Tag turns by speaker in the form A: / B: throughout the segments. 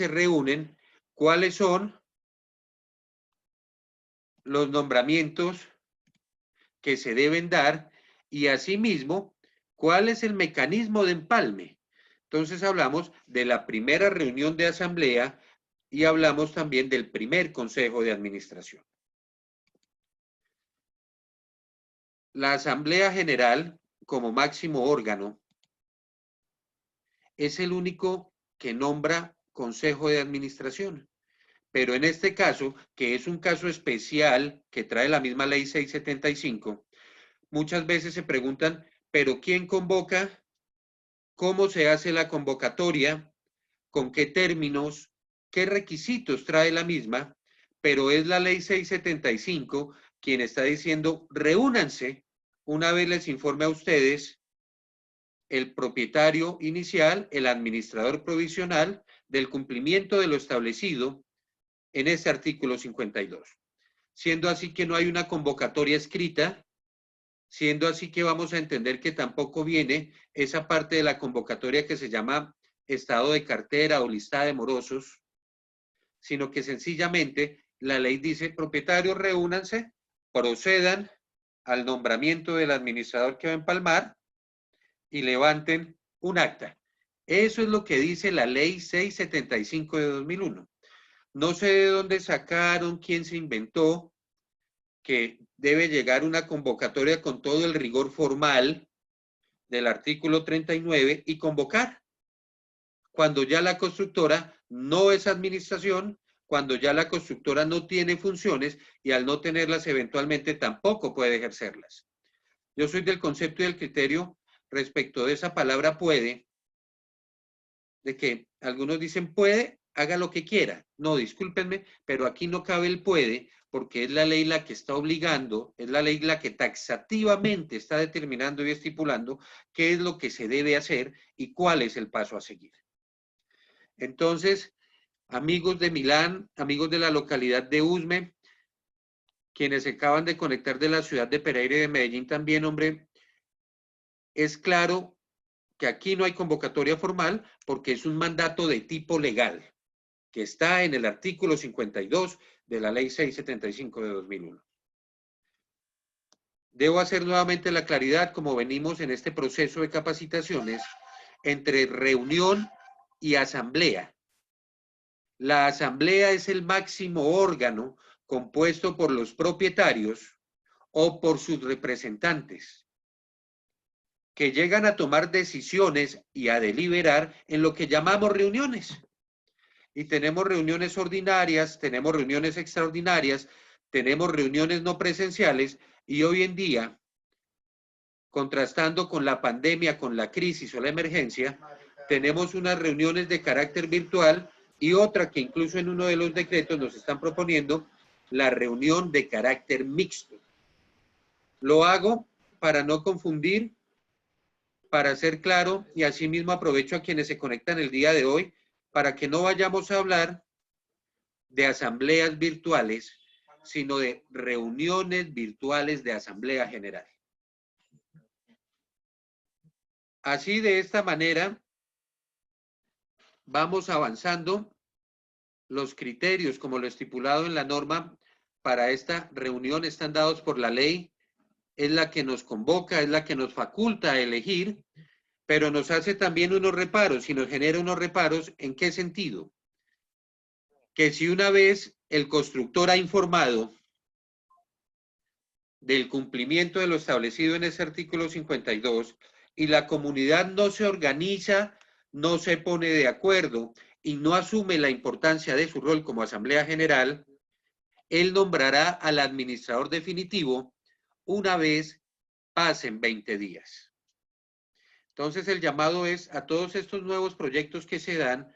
A: se reúnen, cuáles son los nombramientos que se deben dar y asimismo cuál es el mecanismo de empalme. Entonces hablamos de la primera reunión de asamblea y hablamos también del primer consejo de administración. La asamblea general, como máximo órgano, es el único que nombra consejo de administración. Pero en este caso, que es un caso especial que trae la misma ley 675, muchas veces se preguntan, ¿pero quién convoca? ¿Cómo se hace la convocatoria? ¿Con qué términos? ¿Qué requisitos trae la misma? Pero es la ley 675 quien está diciendo, reúnanse, una vez les informe a ustedes el propietario inicial, el administrador provisional, del cumplimiento de lo establecido en este artículo 52. Siendo así que no hay una convocatoria escrita, siendo así que vamos a entender que tampoco viene esa parte de la convocatoria que se llama estado de cartera o lista de morosos, sino que sencillamente la ley dice, propietarios, reúnanse, procedan al nombramiento del administrador que va a empalmar y levanten un acta. Eso es lo que dice la ley 675 de 2001. No sé de dónde sacaron, quién se inventó, que debe llegar una convocatoria con todo el rigor formal del artículo 39 y convocar cuando ya la constructora no es administración, cuando ya la constructora no tiene funciones y al no tenerlas eventualmente tampoco puede ejercerlas. Yo soy del concepto y del criterio respecto de esa palabra puede, de que algunos dicen puede, haga lo que quiera. No, discúlpenme, pero aquí no cabe el puede, porque es la ley la que está obligando, es la ley la que taxativamente está determinando y estipulando qué es lo que se debe hacer y cuál es el paso a seguir. Entonces, amigos de Milán, amigos de la localidad de Usme, quienes se acaban de conectar de la ciudad de Pereira y de Medellín también, hombre, es claro que aquí no hay convocatoria formal porque es un mandato de tipo legal que está en el artículo 52 de la ley 675 de 2001. Debo hacer nuevamente la claridad, como venimos en este proceso de capacitaciones, entre reunión y asamblea. La asamblea es el máximo órgano compuesto por los propietarios o por sus representantes, que llegan a tomar decisiones y a deliberar en lo que llamamos reuniones. Y tenemos reuniones ordinarias, tenemos reuniones extraordinarias, tenemos reuniones no presenciales y hoy en día, contrastando con la pandemia, con la crisis o la emergencia, tenemos unas reuniones de carácter virtual y otra que incluso en uno de los decretos nos están proponiendo, la reunión de carácter mixto. Lo hago para no confundir, para ser claro y asimismo aprovecho a quienes se conectan el día de hoy para que no vayamos a hablar de asambleas virtuales, sino de reuniones virtuales de asamblea general. Así, de esta manera, vamos avanzando. Los criterios, como lo estipulado en la norma para esta reunión, están dados por la ley, es la que nos convoca, es la que nos faculta a elegir, pero nos hace también unos reparos y nos genera unos reparos. ¿En qué sentido? Que si una vez el constructor ha informado del cumplimiento de lo establecido en ese artículo 52 y la comunidad no se organiza, no se pone de acuerdo y no asume la importancia de su rol como Asamblea General, él nombrará al administrador definitivo una vez pasen 20 días. Entonces el llamado es a todos estos nuevos proyectos que se dan,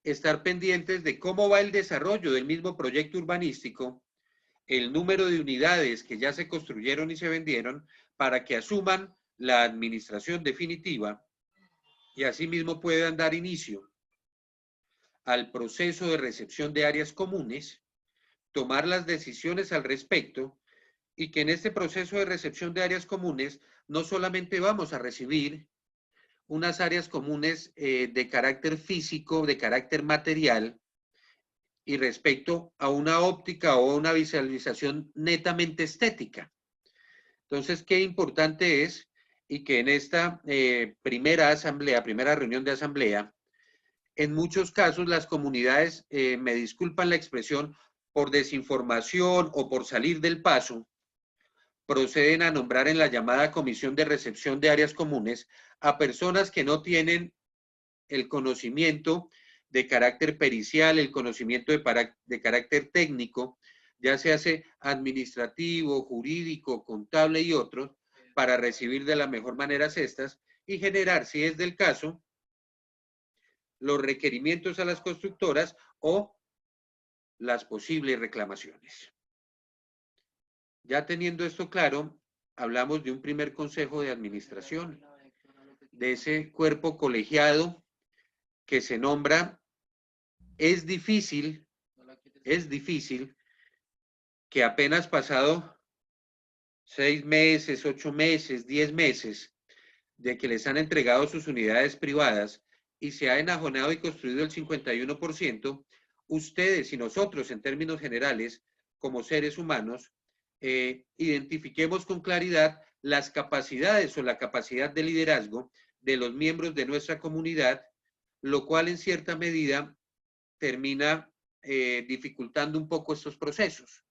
A: estar pendientes de cómo va el desarrollo del mismo proyecto urbanístico, el número de unidades que ya se construyeron y se vendieron para que asuman la administración definitiva y asimismo puedan dar inicio al proceso de recepción de áreas comunes, tomar las decisiones al respecto y que en este proceso de recepción de áreas comunes no solamente vamos a recibir unas áreas comunes de carácter físico, de carácter material, y respecto a una óptica o una visualización netamente estética. Entonces, qué importante es y que en esta primera reunión de asamblea, en muchos casos las comunidades, me disculpan la expresión, por desinformación o por salir del paso, proceden a nombrar en la llamada Comisión de Recepción de Áreas Comunes a personas que no tienen el conocimiento de carácter pericial, el conocimiento de carácter técnico, ya sea administrativo, jurídico, contable y otros, para recibir de la mejor manera estas y generar, si es del caso, los requerimientos a las constructoras o las posibles reclamaciones. Ya teniendo esto claro, hablamos de un primer consejo de administración, de ese cuerpo colegiado que se nombra. Es difícil que apenas pasado 6 meses, 8 meses, 10 meses de que les han entregado sus unidades privadas y se ha enajenado y construido el 51%, ustedes y nosotros en términos generales, como seres humanos, identifiquemos con claridad las capacidades o la capacidad de liderazgo de los miembros de nuestra comunidad, lo cual en cierta medida termina dificultando un poco estos procesos.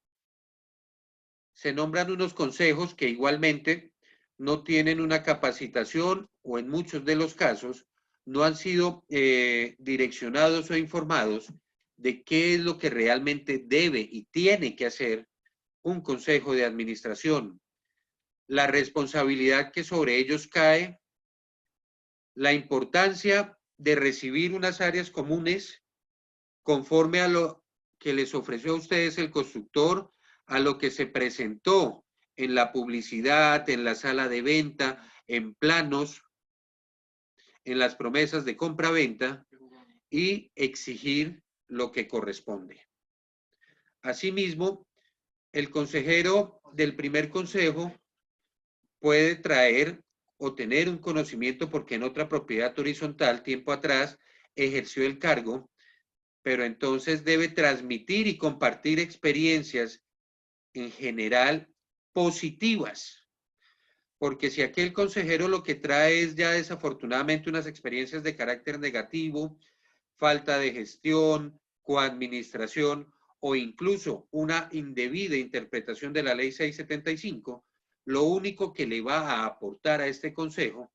A: Se nombran unos consejos que igualmente no tienen una capacitación o en muchos de los casos no han sido direccionados o informados de qué es lo que realmente debe y tiene que hacer un consejo de administración, la responsabilidad que sobre ellos cae, la importancia de recibir unas áreas comunes conforme a lo que les ofreció a ustedes el constructor, a lo que se presentó en la publicidad, en la sala de venta, en planos, en las promesas de compra-venta y exigir lo que corresponde. Asimismo, el consejero del primer consejo puede traer o tener un conocimiento porque en otra propiedad horizontal, tiempo atrás, ejerció el cargo, pero entonces debe transmitir y compartir experiencias en general positivas, porque si aquel consejero lo que trae es ya desafortunadamente unas experiencias de carácter negativo, falta de gestión, coadministración o incluso una indebida interpretación de la ley 675, lo único que le va a aportar a este consejo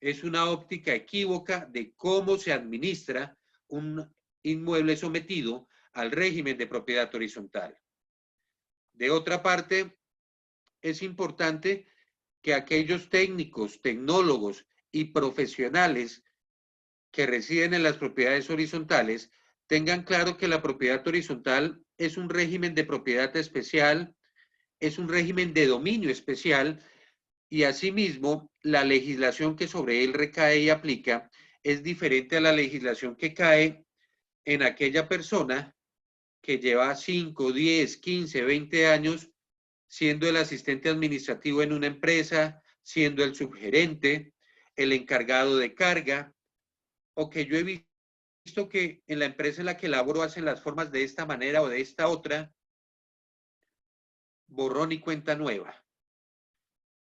A: es una óptica equívoca de cómo se administra un inmueble sometido al régimen de propiedad horizontal. De otra parte, es importante que aquellos técnicos, tecnólogos y profesionales que residen en las propiedades horizontales tengan claro que la propiedad horizontal es un régimen de propiedad especial, es un régimen de dominio especial y asimismo la legislación que sobre él recae y aplica es diferente a la legislación que cae en aquella persona que lleva 5, 10, 15, 20 años siendo el asistente administrativo en una empresa, siendo el subgerente, el encargado de carga, o que yo he visto que en la empresa en la que laboro hacen las formas de esta manera o de esta otra, borrón y cuenta nueva.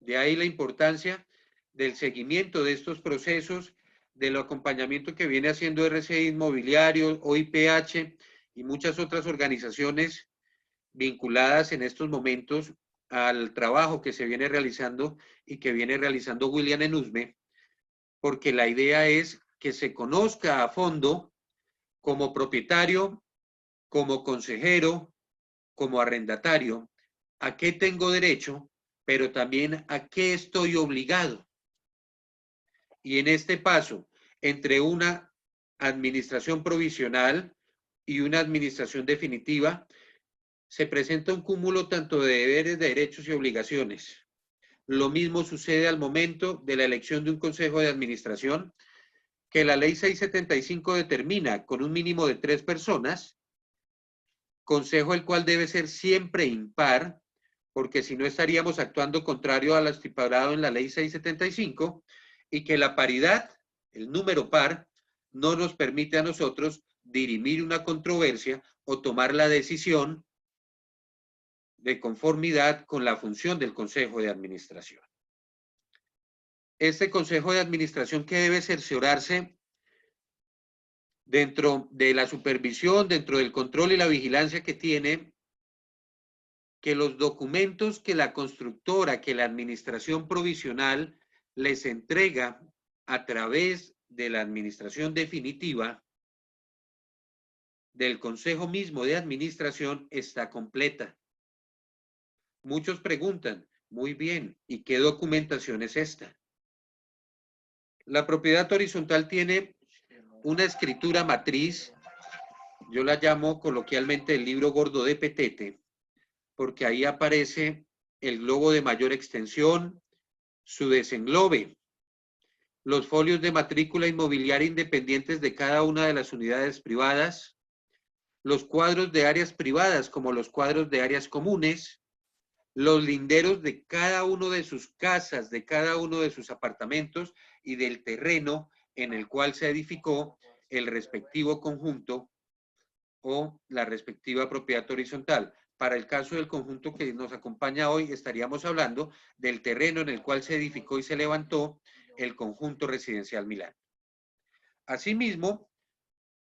A: De ahí la importancia del seguimiento de estos procesos, del acompañamiento que viene haciendo RCI Inmobiliario, OIPH y muchas otras organizaciones vinculadas en estos momentos al trabajo que se viene realizando y que viene realizando William en Usme, porque la idea es que se conozca a fondo como propietario, como consejero, como arrendatario, a qué tengo derecho, pero también a qué estoy obligado. Y en este paso, entre una administración provisional y una administración definitiva, se presenta un cúmulo tanto de deberes, de derechos y obligaciones. Lo mismo sucede al momento de la elección de un consejo de administración, que la ley 675 determina con un mínimo de 3 personas, consejo el cual debe ser siempre impar, porque si no estaríamos actuando contrario a lo estipulado en la ley 675, y que la paridad, el número par, no nos permite a nosotros dirimir una controversia o tomar la decisión de conformidad con la función del Consejo de Administración. Este Consejo de Administración que debe cerciorarse dentro de la supervisión, dentro del control y la vigilancia que tiene, que los documentos que la constructora, que la administración provisional les entrega a través de la administración definitiva del Consejo mismo de Administración está completa. Muchos preguntan, muy bien, ¿y qué documentación es esta? La propiedad horizontal tiene una escritura matriz, yo la llamo coloquialmente el libro gordo de Petete, porque ahí aparece el globo de mayor extensión, su desenglobe, los folios de matrícula inmobiliaria independientes de cada una de las unidades privadas, los cuadros de áreas privadas como los cuadros de áreas comunes, los linderos de cada uno de sus casas, de cada uno de sus apartamentos y del terreno en el cual se edificó el respectivo conjunto o la respectiva propiedad horizontal. Para el caso del conjunto que nos acompaña hoy, estaríamos hablando del terreno en el cual se edificó y se levantó el conjunto residencial Milán. Asimismo,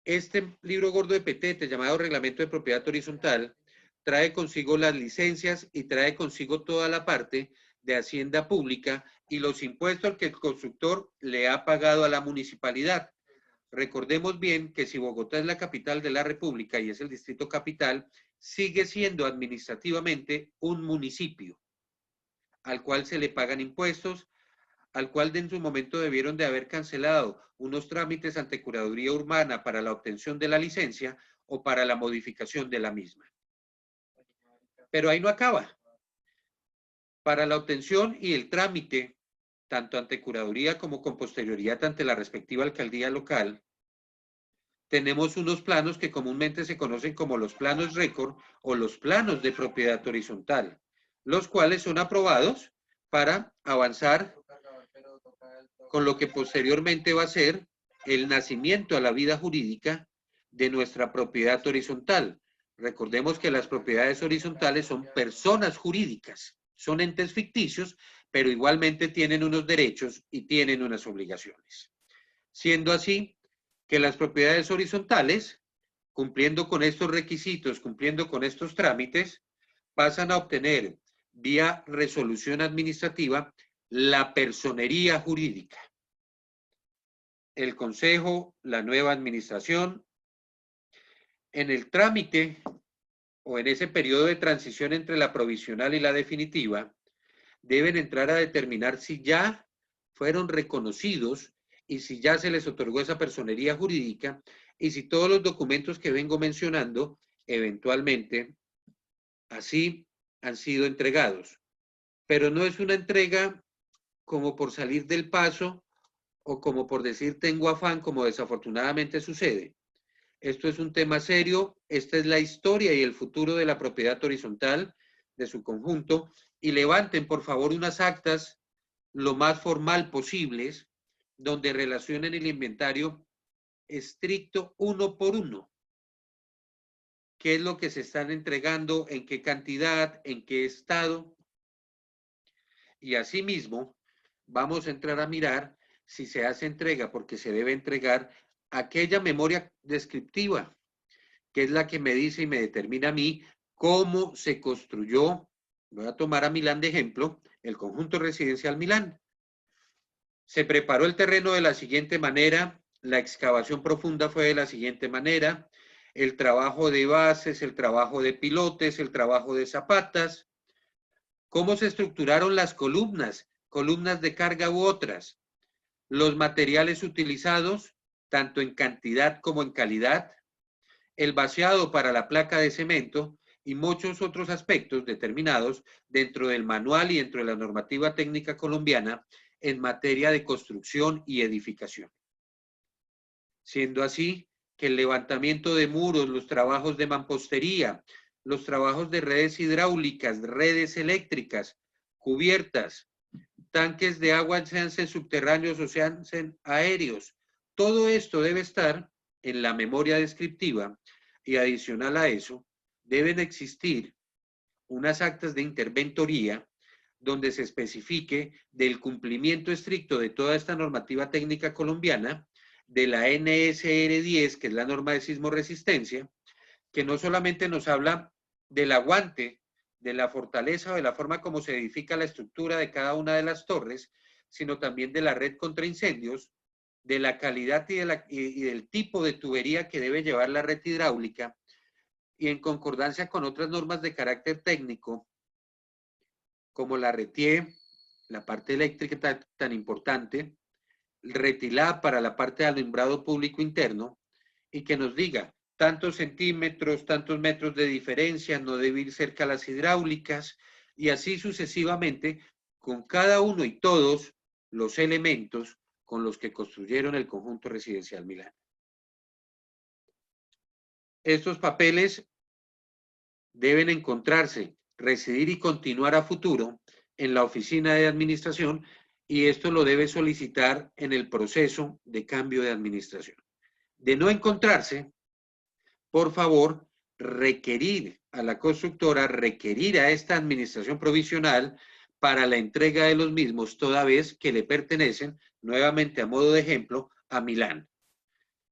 A: este libro gordo de Petete, llamado Reglamento de Propiedad Horizontal, trae consigo las licencias y trae consigo toda la parte de hacienda pública y los impuestos que el constructor le ha pagado a la municipalidad. Recordemos bien que si Bogotá es la capital de la República y es el distrito capital, sigue siendo administrativamente un municipio al cual se le pagan impuestos, al cual en su momento debieron de haber cancelado unos trámites ante Curaduría Urbana para la obtención de la licencia o para la modificación de la misma. Pero ahí no acaba. Para la obtención y el trámite, tanto ante Curaduría como con posterioridad ante la respectiva alcaldía local, tenemos unos planos que comúnmente se conocen como los planos récord o los planos de propiedad horizontal, los cuales son aprobados para avanzar con lo que posteriormente va a ser el nacimiento a la vida jurídica de nuestra propiedad horizontal. Recordemos que las propiedades horizontales son personas jurídicas, son entes ficticios, pero igualmente tienen unos derechos y tienen unas obligaciones. Siendo así que las propiedades horizontales, cumpliendo con estos requisitos, cumpliendo con estos trámites, pasan a obtener vía resolución administrativa la personería jurídica. El Consejo, la nueva administración, en el trámite o en ese periodo de transición entre la provisional y la definitiva, deben entrar a determinar si ya fueron reconocidos y si ya se les otorgó esa personería jurídica y si todos los documentos que vengo mencionando eventualmente así han sido entregados. Pero no es una entrega como por salir del paso o como por decir tengo afán, como desafortunadamente sucede. Esto es un tema serio, esta es la historia y el futuro de la propiedad horizontal, de su conjunto, y levanten por favor unas actas lo más formal posibles, donde relacionen el inventario estricto uno por uno. ¿Qué es lo que se están entregando? ¿En qué cantidad? ¿En qué estado? Y asimismo, vamos a entrar a mirar si se hace entrega, porque se debe entregar aquella memoria descriptiva, que es la que me dice y me determina a mí cómo se construyó, voy a tomar a Milán de ejemplo, el conjunto residencial Milán. Se preparó el terreno de la siguiente manera, la excavación profunda fue de la siguiente manera, el trabajo de bases, el trabajo de pilotes, el trabajo de zapatas, cómo se estructuraron las columnas, columnas de carga u otras, los materiales utilizados, tanto en cantidad como en calidad, el vaciado para la placa de cemento y muchos otros aspectos determinados dentro del manual y dentro de la normativa técnica colombiana en materia de construcción y edificación. Siendo así que el levantamiento de muros, los trabajos de mampostería, los trabajos de redes hidráulicas, redes eléctricas, cubiertas, tanques de agua, sean subterráneos o sean aéreos. Todo esto debe estar en la memoria descriptiva y adicional a eso, deben existir unas actas de interventoría donde se especifique del cumplimiento estricto de toda esta normativa técnica colombiana, de la NSR 10, que es la norma de sismoresistencia, que no solamente nos habla del aguante, de la fortaleza o de la forma como se edifica la estructura de cada una de las torres, sino también de la red contra incendios, de la calidad y del tipo de tubería que debe llevar la red hidráulica, y en concordancia con otras normas de carácter técnico, como la RETIE, la parte eléctrica tan importante, el RETILAB para la parte de alumbrado público interno, y que nos diga tantos centímetros, tantos metros de diferencia, no debe ir cerca a las hidráulicas, y así sucesivamente, con cada uno y todos los elementos con los que construyeron el conjunto residencial Milán. Estos papeles deben encontrarse, residir y continuar a futuro en la oficina de administración, y esto lo debe solicitar en el proceso de cambio de administración. De no encontrarse, por favor, requerir a la constructora, requerir a esta administración provisional para la entrega de los mismos, toda vez que le pertenecen, nuevamente a modo de ejemplo, a Milán.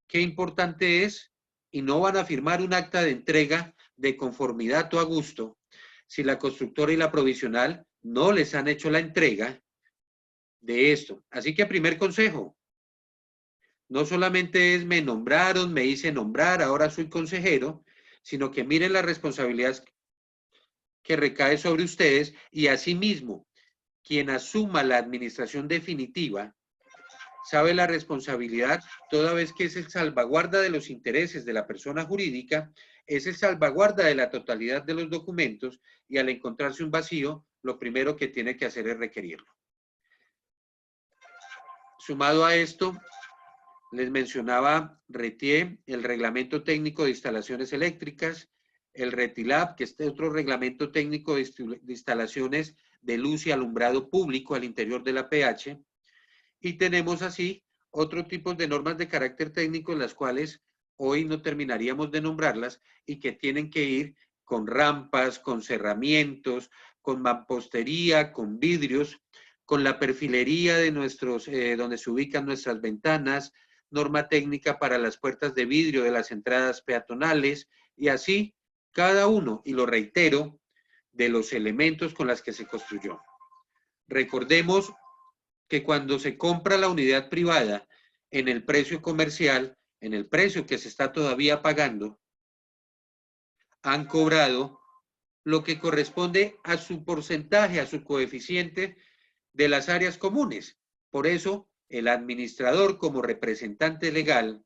A: Qué importante es, y no van a firmar un acta de entrega de conformidad o a gusto si la constructora y la provisional no les han hecho la entrega de esto. Así que primer consejo, no solamente es me nombraron, me hice nombrar, ahora soy consejero, sino que miren las responsabilidades que recae sobre ustedes, y asimismo, quien asuma la administración definitiva sabe la responsabilidad, toda vez que es el salvaguarda de los intereses de la persona jurídica, es el salvaguarda de la totalidad de los documentos, y al encontrarse un vacío, lo primero que tiene que hacer es requerirlo. Sumado a esto, les mencionaba RETIE, el Reglamento Técnico de Instalaciones Eléctricas, el RETILAB, que es otro reglamento técnico de instalaciones de luz y alumbrado público al interior de la PH, y tenemos así otro tipo de normas de carácter técnico, en las cuales hoy no terminaríamos de nombrarlas, y que tienen que ir con rampas, con cerramientos, con mampostería, con vidrios, con la perfilería de nuestros, donde se ubican nuestras ventanas, norma técnica para las puertas de vidrio de las entradas peatonales, y así cada uno, y lo reitero, de los elementos con los que se construyó. Recordemos que cuando se compra la unidad privada en el precio comercial, en el precio que se está todavía pagando, han cobrado lo que corresponde a su porcentaje, a su coeficiente de las áreas comunes. Por eso, el administrador, como representante legal,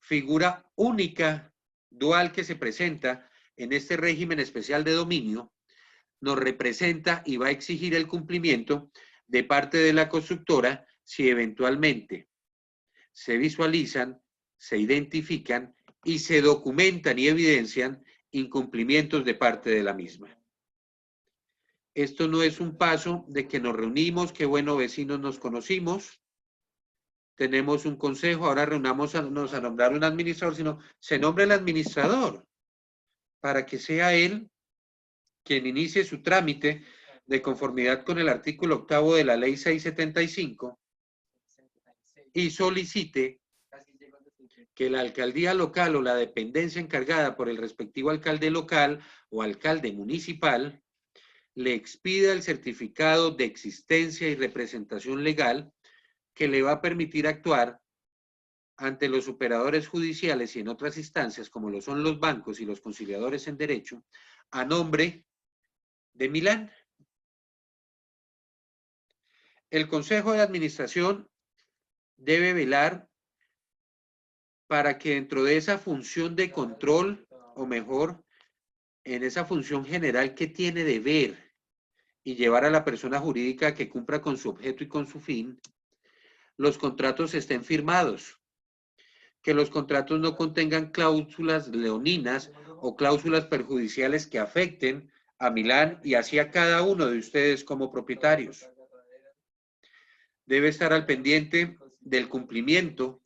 A: figura única, dual, que se presenta en este régimen especial de dominio, nos representa y va a exigir el cumplimiento de parte de la constructora si eventualmente se visualizan, se identifican y se documentan y evidencian incumplimientos de parte de la misma. Esto no es un paso de que nos reunimos, qué bueno, vecinos, nos conocimos, tenemos un consejo, ahora reunamos a nombrar un administrador, sino se nombra el administrador para que sea él quien inicie su trámite de conformidad con el artículo 8º de la ley 675 y solicite que la alcaldía local o la dependencia encargada por el respectivo alcalde local o alcalde municipal le expida el certificado de existencia y representación legal que le va a permitir actuar ante los operadores judiciales y en otras instancias, como lo son los bancos y los conciliadores en derecho, a nombre de Milán. El Consejo de Administración debe velar para que dentro de esa función de control, o mejor, en esa función general que tiene de ver y llevar a la persona jurídica que cumpla con su objeto y con su fin, los contratos estén firmados, que los contratos no contengan cláusulas leoninas o cláusulas perjudiciales que afecten a Milán y así a cada uno de ustedes como propietarios. debe estar al pendiente del cumplimiento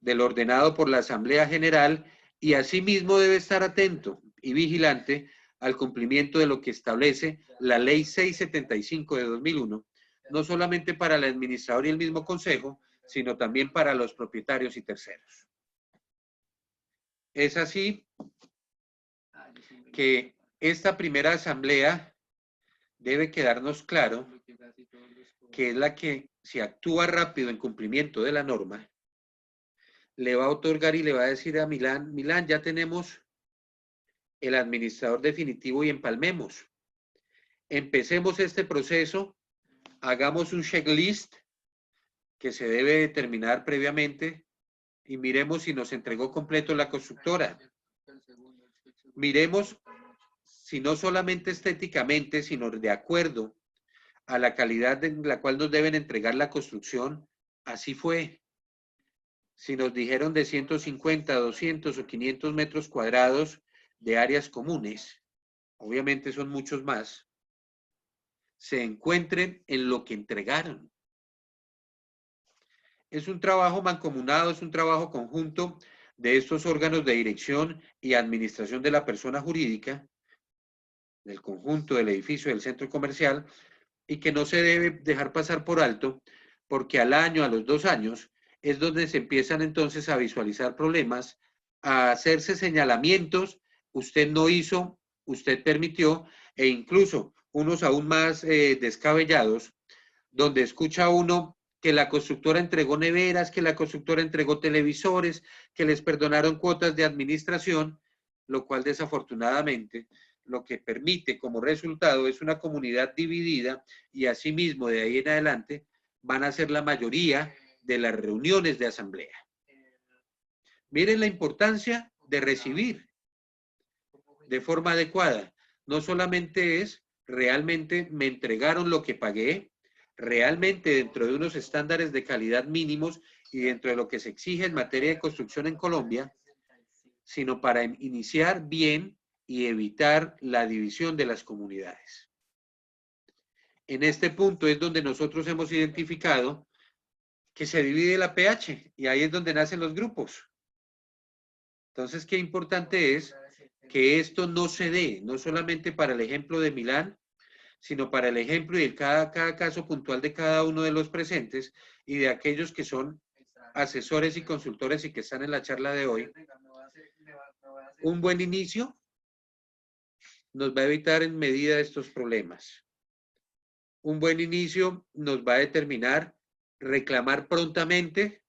A: del ordenado por la Asamblea General y asimismo debe estar atento y vigilante al cumplimiento de lo que establece la Ley 675 de 2001, no solamente para el administrador y el mismo consejo, sino también para los propietarios y terceros. Es así que esta primera asamblea debe quedarnos claro que es la que, si actúa rápido en cumplimiento de la norma, le va a otorgar y le va a decir a Milán, Milán, ya tenemos el administrador definitivo y empalmemos. Empecemos este proceso, hagamos un checklist que se debe determinar previamente y miremos si nos entregó completo la constructora. Miremos si no solamente estéticamente, sino de acuerdo a la calidad en la cual nos deben entregar la construcción, así fue. Si nos dijeron de 150, 200 o 500 metros cuadrados de áreas comunes, obviamente son muchos más, se encuentren en lo que entregaron. Es un trabajo mancomunado, es un trabajo conjunto de estos órganos de dirección y administración de la persona jurídica, del conjunto del edificio del centro comercial, y que no se debe dejar pasar por alto, porque al año, a los 2 años, es donde se empiezan entonces a visualizar problemas, a hacerse señalamientos, usted no hizo, usted permitió, e incluso unos aún más descabellados, donde escucha uno que la constructora entregó neveras, que la constructora entregó televisores, que les perdonaron cuotas de administración, lo cual desafortunadamente lo que permite como resultado es una comunidad dividida y asimismo de ahí en adelante van a ser la mayoría de las reuniones de asamblea. Miren la importancia de recibir de forma adecuada. No solamente es realmente me entregaron lo que pagué, realmente dentro de unos estándares de calidad mínimos y dentro de lo que se exige en materia de construcción en Colombia, sino para iniciar bien y evitar la división de las comunidades. En este punto es donde nosotros hemos identificado que se divide la PH y ahí es donde nacen los grupos. Entonces, qué importante es que esto no se dé, no solamente para el ejemplo de Milán, sino para el ejemplo y el cada caso puntual de cada uno de los presentes y de aquellos que son asesores y consultores y que están en la charla de hoy. Un buen inicio nos va a evitar en medida estos problemas. Un buen inicio nos va a determinar reclamar prontamente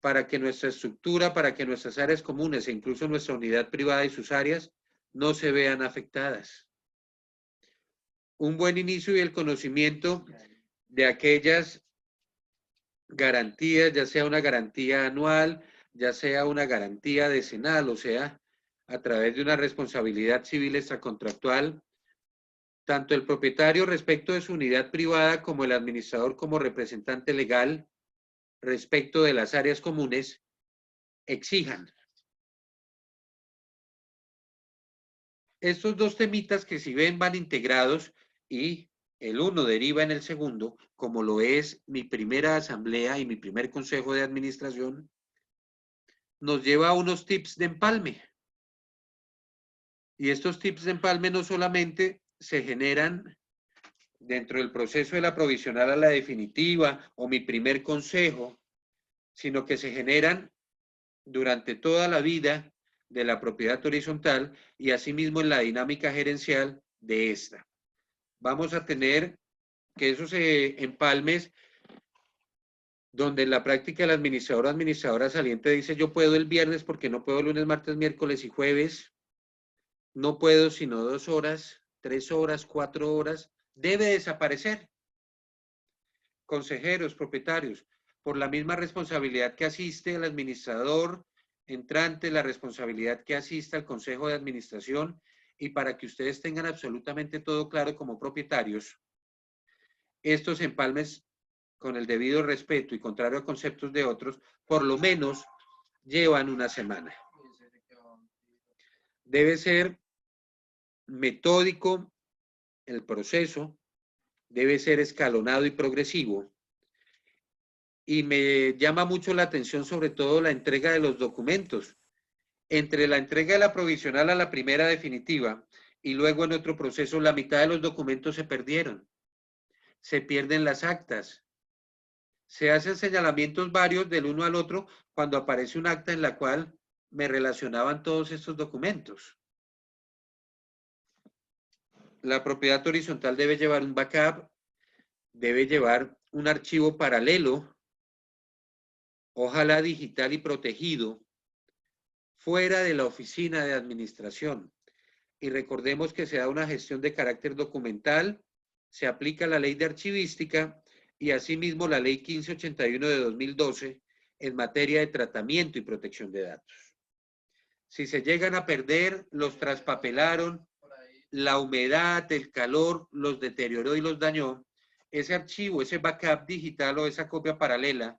A: para que nuestra estructura, para que nuestras áreas comunes e incluso nuestra unidad privada y sus áreas no se vean afectadas. Un buen inicio y el conocimiento de aquellas garantías, ya sea una garantía anual, ya sea una garantía decenal, o sea, a través de una responsabilidad civil extracontractual, tanto el propietario respecto de su unidad privada como el administrador como representante legal respecto de las áreas comunes exijan. Estos dos temitas que si ven van integrados y el uno deriva en el segundo, como lo es mi primera asamblea y mi primer consejo de administración, nos lleva a unos tips de empalme. Y estos tips de empalme no solamente se generan dentro del proceso de la provisional a la definitiva o mi primer consejo, sino que se generan durante toda la vida de la propiedad horizontal y asimismo en la dinámica gerencial de esta. Vamos a tener que esos empalmes donde en la práctica el administrador o administradora saliente dice yo puedo el viernes porque no puedo lunes, martes, miércoles y jueves, no puedo sino 2 horas, 3 horas, 4 horas, debe desaparecer. Consejeros, propietarios, por la misma responsabilidad que asiste el administrador entrante, la responsabilidad que asiste al consejo de administración y para que ustedes tengan absolutamente todo claro como propietarios, estos empalmes con el debido respeto y contrario a conceptos de otros, por lo menos llevan una semana. Debe ser metódico el proceso, debe ser escalonado y progresivo, y me llama mucho la atención sobre todo la entrega de los documentos. Entre la entrega de la provisional a la primera definitiva y luego en otro proceso, la mitad de los documentos se perdieron. Se pierden las actas. Se hacen señalamientos varios del uno al otro cuando aparece un acta en la cual me relacionaban todos estos documentos. La propiedad horizontal debe llevar un backup, debe llevar un archivo paralelo, ojalá digital y protegido, fuera de la oficina de administración. Y recordemos que se da una gestión de carácter documental, se aplica la ley de archivística y asimismo la ley 1581 de 2012 en materia de tratamiento y protección de datos. Si se llegan a perder, los traspapelaron, la humedad, el calor los deterioró y los dañó, ese archivo, ese backup digital o esa copia paralela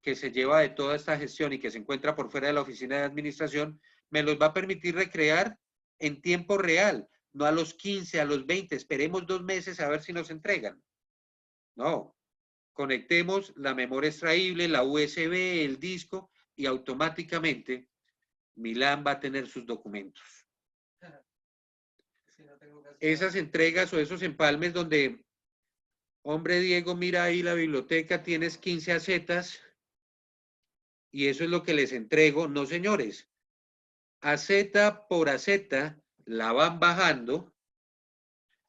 A: que se lleva de toda esta gestión y que se encuentra por fuera de la oficina de administración, me los va a permitir recrear en tiempo real, no a los 15, a los 20, esperemos 2 meses a ver si nos entregan. No, conectemos la memoria extraíble, la USB, el disco y automáticamente Milán va a tener sus documentos. Esas entregas o esos empalmes donde, hombre Diego, mira ahí la biblioteca, tienes 15 acetas y eso es lo que les entrego. No, señores, aceta por aceta la van bajando,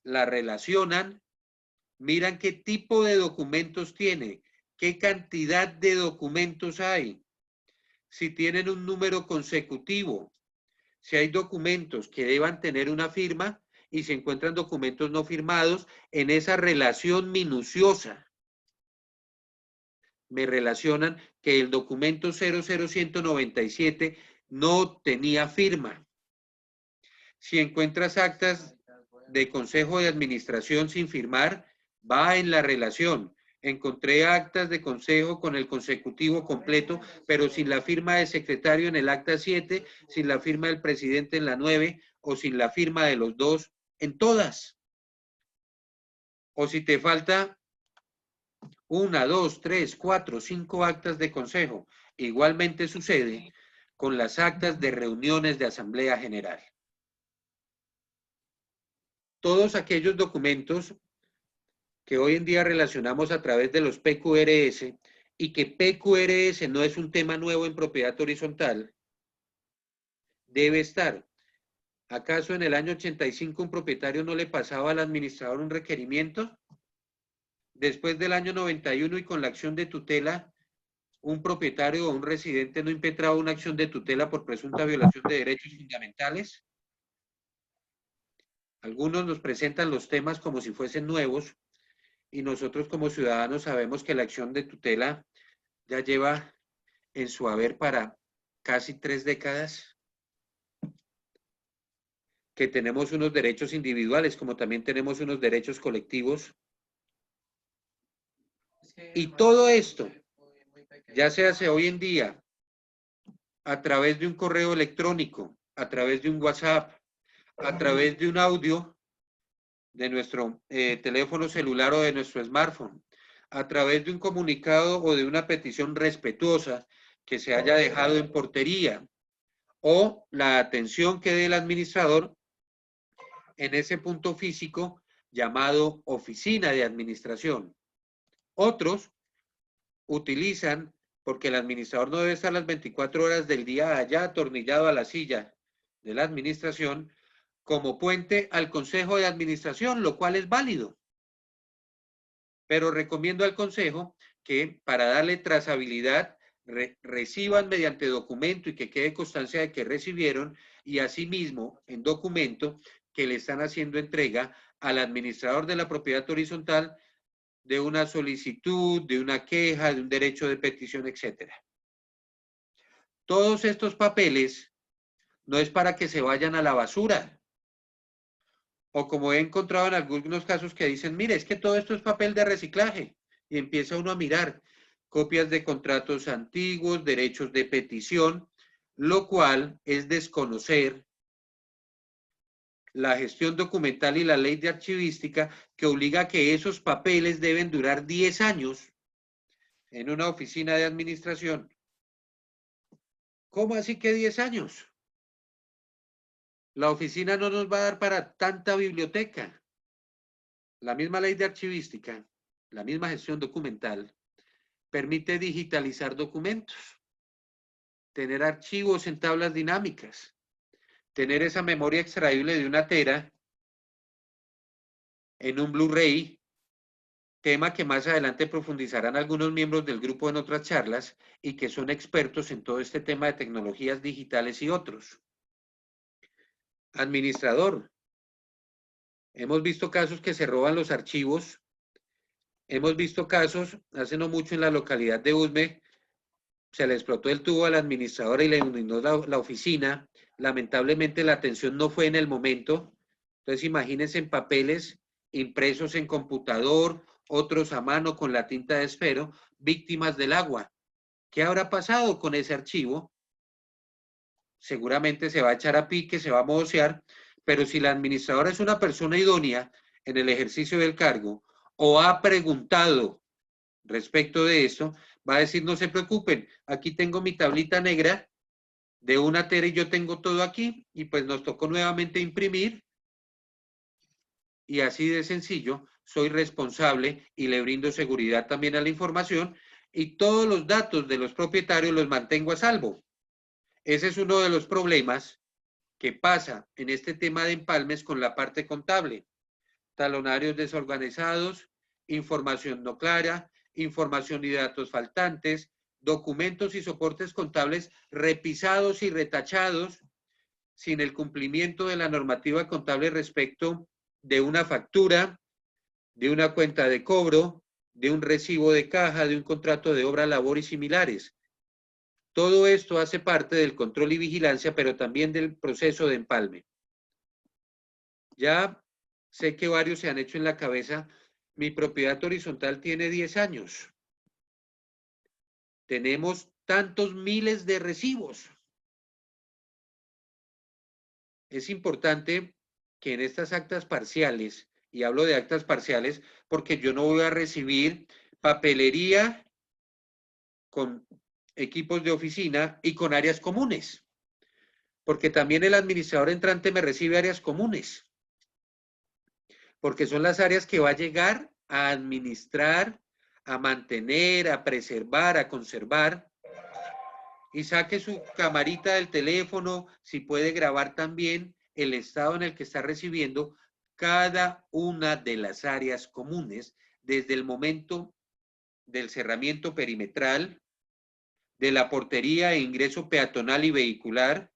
A: la relacionan, miran qué tipo de documentos tiene, qué cantidad de documentos hay, si tienen un número consecutivo, si hay documentos que deban tener una firma y se encuentran documentos no firmados en esa relación minuciosa. Me relacionan que el documento 00197 no tenía firma. Si encuentras actas de consejo de administración sin firmar, va en la relación. Encontré actas de consejo con el consecutivo completo, pero sin la firma del secretario en el acta 7, sin la firma del presidente en la 9, o sin la firma de los dos en todas. O si te falta 1, 2, 3, 4, 5 actas de consejo. Igualmente sucede con las actas de reuniones de Asamblea General. Todos aquellos documentos que hoy en día relacionamos a través de los PQRS y que PQRS no es un tema nuevo en propiedad horizontal, debe estar. ¿Acaso en el año 85 un propietario no le pasaba al administrador un requerimiento? Después del año 91 y con la acción de tutela, un propietario o un residente no impetraba una acción de tutela por presunta violación de derechos fundamentales. Algunos nos presentan los temas como si fuesen nuevos y nosotros como ciudadanos sabemos que la acción de tutela ya lleva en su haber para casi 3 décadas, que tenemos unos derechos individuales como también tenemos unos derechos colectivos. Y todo esto ya se hace hoy en día a través de un correo electrónico, a través de un WhatsApp, a través de un audio de nuestro teléfono celular o de nuestro smartphone, a través de un comunicado o de una petición respetuosa que se haya dejado en portería, o la atención que dé el administrador en ese punto físico llamado oficina de administración. Otros utilizan, porque el administrador no debe estar las 24 horas del día allá atornillado a la silla de la administración, como puente al consejo de administración, lo cual es válido. Pero recomiendo al consejo que para darle trazabilidad reciban mediante documento y que quede constancia de que recibieron y asimismo en documento que le están haciendo entrega al administrador de la propiedad horizontal de una solicitud, de una queja, de un derecho de petición, etc. Todos estos papeles no es para que se vayan a la basura. O como he encontrado en algunos casos que dicen, mire, es que todo esto es papel de reciclaje. Y empieza uno a mirar copias de contratos antiguos, derechos de petición, lo cual es desconocer la gestión documental y la ley de archivística que obliga a que esos papeles deben durar 10 años en una oficina de administración. ¿Cómo así que 10 años? La oficina no nos va a dar para tanta biblioteca. La misma ley de archivística, la misma gestión documental, permite digitalizar documentos, tener archivos en tablas dinámicas, tener esa memoria extraíble de 1 tera en un Blu-ray, tema que más adelante profundizarán algunos miembros del grupo en otras charlas y que son expertos en todo este tema de tecnologías digitales y otros. Administrador. Hemos visto casos que se roban los archivos. Hemos visto casos, hace no mucho en la localidad de Usme, se le explotó el tubo a la administradora y le inundó la oficina. Lamentablemente la atención no fue en el momento. Entonces imagínense en papeles impresos en computador, otros a mano con la tinta de esfero, víctimas del agua. ¿Qué habrá pasado con ese archivo? Seguramente se va a echar a pique, se va a manosear, pero si la administradora es una persona idónea en el ejercicio del cargo o ha preguntado respecto de esto, va a decir, no se preocupen, aquí tengo mi tablita negra de 1 tera y yo tengo todo aquí, y pues nos tocó nuevamente imprimir, y así de sencillo, soy responsable y le brindo seguridad también a la información, y todos los datos de los propietarios los mantengo a salvo. Ese es uno de los problemas que pasa en este tema de empalmes con la parte contable. Talonarios desorganizados, información no clara, información y datos faltantes, documentos y soportes contables repisados y retachados sin el cumplimiento de la normativa contable respecto de una factura, de una cuenta de cobro, de un recibo de caja, de un contrato de obra, labor y similares. Todo esto hace parte del control y vigilancia, pero también del proceso de empalme. Ya sé que varios se han hecho en la cabeza, mi propiedad horizontal tiene 10 años. Tenemos tantos miles de recibos. Es importante que en estas actas parciales, y hablo de actas parciales porque yo no voy a recibir papelería con equipos de oficina y con áreas comunes, porque también el administrador entrante me recibe áreas comunes, porque son las áreas que va a llegar a administrar, a mantener, a preservar, a conservar, y saque su camarita del teléfono, si puede grabar también el estado en el que está recibiendo cada una de las áreas comunes, desde el momento del cerramiento perimetral, de la portería e ingreso peatonal y vehicular,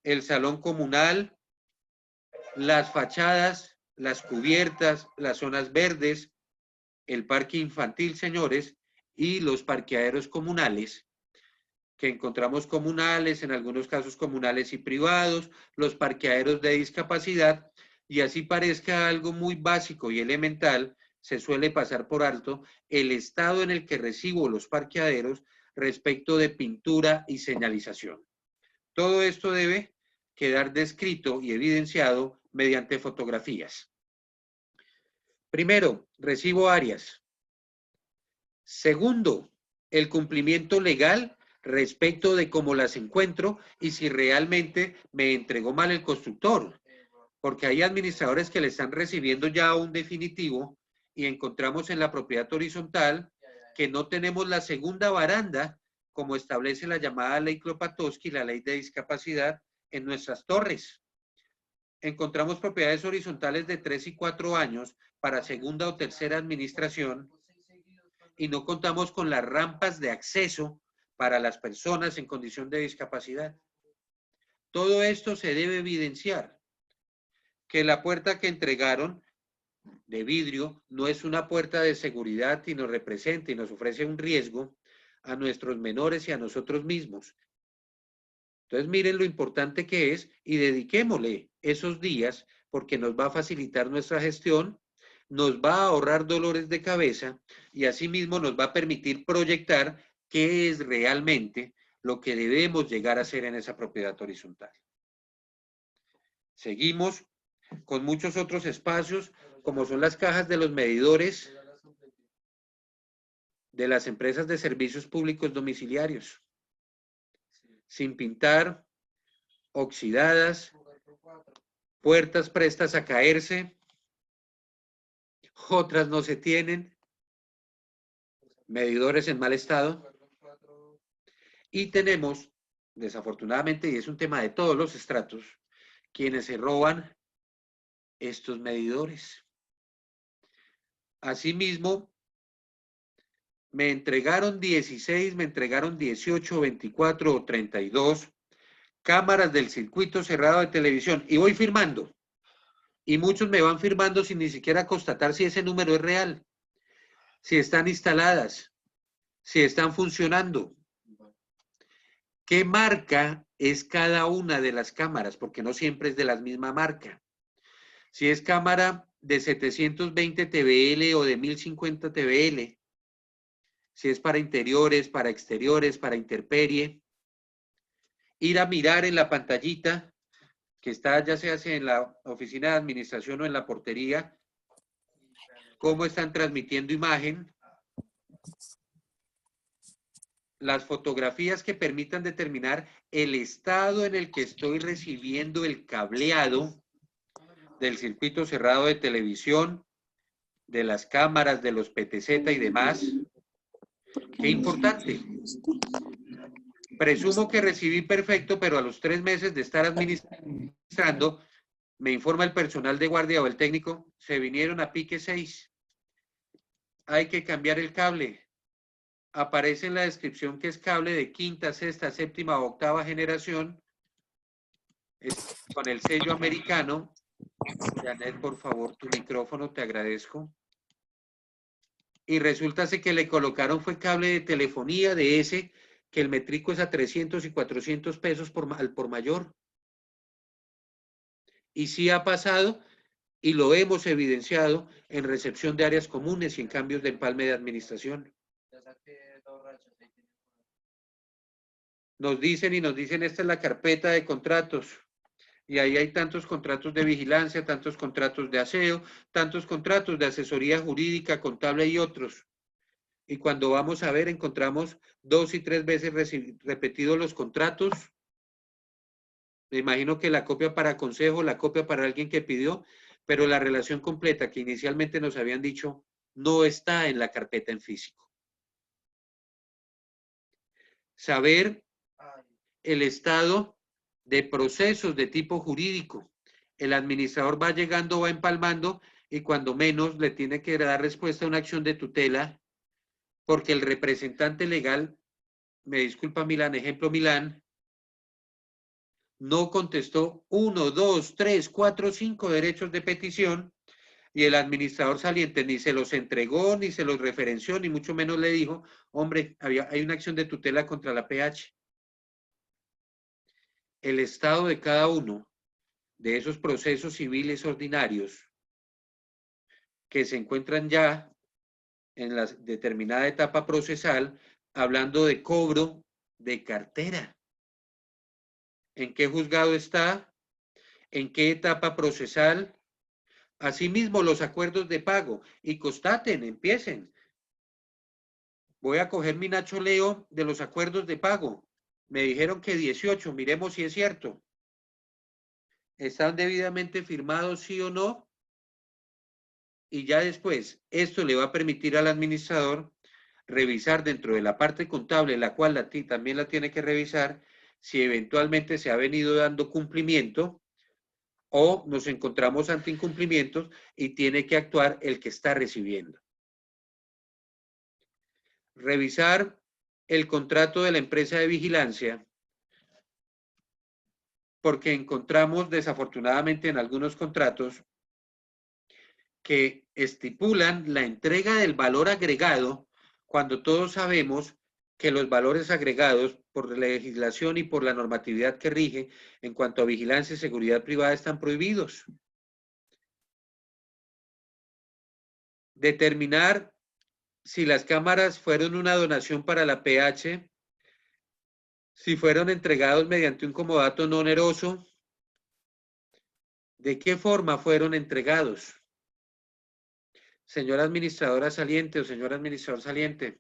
A: el salón comunal, las fachadas, las cubiertas, las zonas verdes, el parque infantil, señores, y los parqueaderos comunales, que encontramos comunales, en algunos casos comunales y privados, los parqueaderos de discapacidad, y así parezca algo muy básico y elemental, se suele pasar por alto el estado en el que recibo los parqueaderos respecto de pintura y señalización. Todo esto debe quedar descrito y evidenciado mediante fotografías. Primero, recibo áreas. Segundo, el cumplimiento legal respecto de cómo las encuentro y si realmente me entregó mal el constructor, porque hay administradores que le están recibiendo ya un definitivo y encontramos en la propiedad horizontal que no tenemos la segunda baranda como establece la llamada ley Klopatowski, la ley de discapacidad en nuestras torres. Encontramos propiedades horizontales de 3 y 4 años para segunda o tercera administración y no contamos con las rampas de acceso para las personas en condición de discapacidad. Todo esto se debe evidenciar. Que la puerta que entregaron de vidrio no es una puerta de seguridad y nos representa y nos ofrece un riesgo a nuestros menores y a nosotros mismos. Entonces miren lo importante que es y dediquémosle esos días porque nos va a facilitar nuestra gestión, nos va a ahorrar dolores de cabeza y asimismo nos va a permitir proyectar qué es realmente lo que debemos llegar a hacer en esa propiedad horizontal. Seguimos con muchos otros espacios, como son las cajas de los medidores de las empresas de servicios públicos domiciliarios, sin pintar, oxidadas, puertas prestas a caerse, otras no se tienen, medidores en mal estado, y tenemos, desafortunadamente, y es un tema de todos los estratos, quienes se roban estos medidores. Asimismo, me entregaron 16, me entregaron 18, 24 o 32 cámaras del circuito cerrado de televisión y voy firmando. Y muchos me van firmando sin ni siquiera constatar si ese número es real, si están instaladas, si están funcionando. ¿Qué marca es cada una de las cámaras? Porque no siempre es de la misma marca. Si es cámara de 720 TBL o de 1050 TBL, si es para interiores, para exteriores, para intemperie, ir a mirar en la pantallita que está ya sea en la oficina de administración o en la portería, cómo están transmitiendo imagen, las fotografías que permitan determinar el estado en el que estoy recibiendo el cableado del circuito cerrado de televisión, de las cámaras, de los PTZ y demás. Qué importante. Presumo que recibí perfecto, pero a los 3 meses de estar administrando, me informa el personal de guardia o el técnico, se vinieron a pique 6. Hay que cambiar el cable. Aparece en la descripción que es cable de quinta, sexta, séptima o octava generación, con el sello americano. Janet, por favor, tu micrófono, te agradezco. Y resulta que le colocaron fue cable de telefonía de ese, que el metrico es a 300 y 400 pesos al por mayor. Y sí ha pasado, y lo hemos evidenciado en recepción de áreas comunes y en cambios de empalme de administración. Nos dicen, esta es la carpeta de contratos. Y ahí hay tantos contratos de vigilancia, tantos contratos de aseo, tantos contratos de asesoría jurídica, contable y otros. Y cuando vamos a ver, encontramos 2 y 3 veces repetidos los contratos. Me imagino que la copia para consejo, la copia para alguien que pidió, pero la relación completa que inicialmente nos habían dicho no está en la carpeta en físico. Saber el estado de procesos de tipo jurídico. El administrador va llegando, va empalmando y cuando menos le tiene que dar respuesta a una acción de tutela porque el representante legal, me disculpa Milán, ejemplo Milán, no contestó 1, 2, 3, 4, 5 derechos de petición y el administrador saliente ni se los entregó, ni se los referenció, ni mucho menos le dijo, hombre, hay una acción de tutela contra la PH. El estado de cada uno de esos procesos civiles ordinarios que se encuentran ya en la determinada etapa procesal, hablando de cobro de cartera. ¿En qué juzgado está? ¿En qué etapa procesal? Asimismo, los acuerdos de pago. Y constaten, empiecen. Voy a coger mi Nacho Leo de los acuerdos de pago. Me dijeron que 18, miremos si es cierto. ¿Están debidamente firmados, sí o no? Y ya después, esto le va a permitir al administrador revisar dentro de la parte contable, la cual también la tiene que revisar, si eventualmente se ha venido dando cumplimiento o nos encontramos ante incumplimientos y tiene que actuar el que está recibiendo. Revisar el contrato de la empresa de vigilancia, porque encontramos desafortunadamente en algunos contratos que estipulan la entrega del valor agregado cuando todos sabemos que los valores agregados por la legislación y por la normatividad que rige en cuanto a vigilancia y seguridad privada están prohibidos. Determinar si las cámaras fueron una donación para la PH, si fueron entregados mediante un comodato no oneroso, de qué forma fueron entregados. Señora administradora saliente o señor administrador saliente,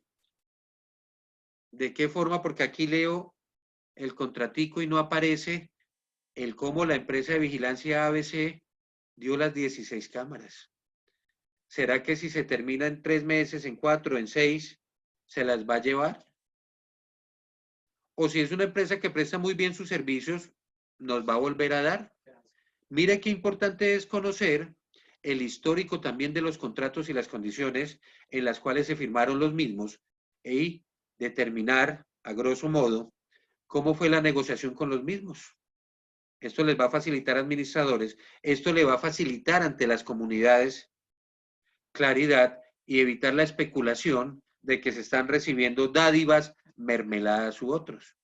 A: ¿De qué forma? Porque aquí leo el contratico y no aparece el cómo la empresa de vigilancia ABC dio las 16 cámaras. ¿Será que si se termina en 3 meses, en 4, en 6, se las va a llevar? O si es una empresa que presta muy bien sus servicios, nos va a volver a dar. Mire qué importante es conocer el histórico también de los contratos y las condiciones en las cuales se firmaron los mismos y determinar, a grosso modo, cómo fue la negociación con los mismos. Esto les va a facilitar a administradores, esto le va a facilitar ante las comunidades claridad y evitar la especulación de que se están recibiendo dádivas, mermeladas u otros.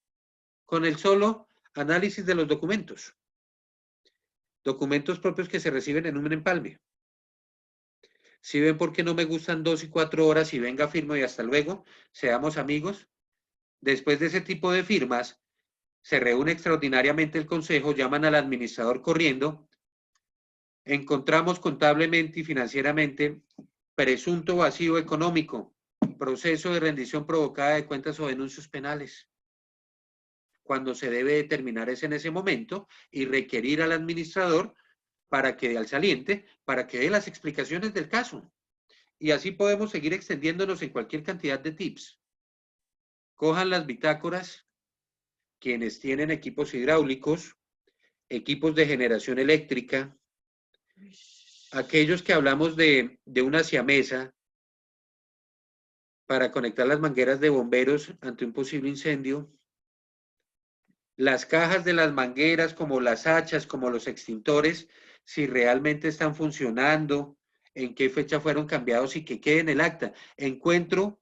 A: Con el solo análisis de los documentos. Documentos propios que se reciben en un empalme. Si ven por qué no me gustan 2 y 4 horas y venga, firmo y hasta luego, seamos amigos. Después de ese tipo de firmas, se reúne extraordinariamente el consejo, llaman al administrador corriendo, encontramos contablemente y financieramente presunto vacío económico, proceso de rendición provocada de cuentas o denuncios penales. Cuando se debe determinar es en ese momento y requerir al administrador para que al saliente, para que dé las explicaciones del caso. Y así podemos seguir extendiéndonos en cualquier cantidad de tips. Cojan las bitácoras, quienes tienen equipos hidráulicos, equipos de generación eléctrica, aquellos que hablamos de una siamesa para conectar las mangueras de bomberos ante un posible incendio, las cajas de las mangueras como las hachas, como los extintores, si realmente están funcionando, en qué fecha fueron cambiados y que quede en el acta. Encuentro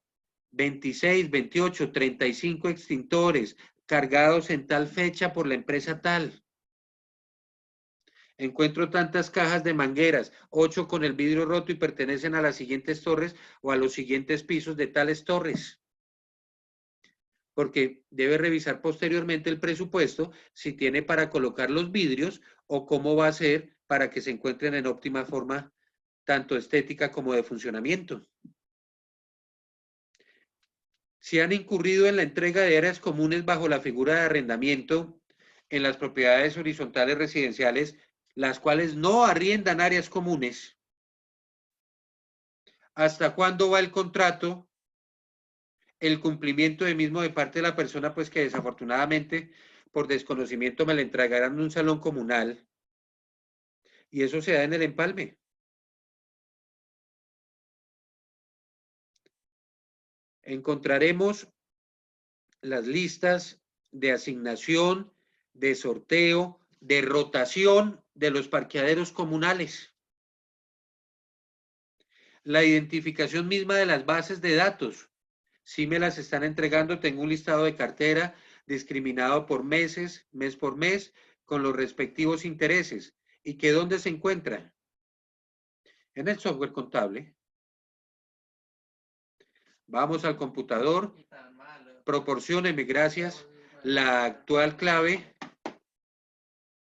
A: 26, 28, 35 extintores cargados en tal fecha por la empresa tal. Encuentro tantas cajas de mangueras, 8 con el vidrio roto y pertenecen a las siguientes torres o a los siguientes pisos de tales torres. Porque debe revisar posteriormente el presupuesto si tiene para colocar los vidrios o cómo va a ser para que se encuentren en óptima forma, tanto estética como de funcionamiento. Si han incurrido en la entrega de áreas comunes bajo la figura de arrendamiento en las propiedades horizontales residenciales, las cuales no arriendan áreas comunes, ¿hasta cuándo va el contrato? El cumplimiento de mismo de parte de la persona, pues que desafortunadamente por desconocimiento me le entregarán en un salón comunal y eso se da en el empalme. Encontraremos las listas de asignación, de sorteo, de rotación de los parqueaderos comunales. La identificación misma de las bases de datos. Si me las están entregando, tengo un listado de cartera discriminado por meses, mes por mes, con los respectivos intereses. ¿Y que dónde se encuentra? En el software contable. Vamos al computador, proporcióneme, gracias, la actual clave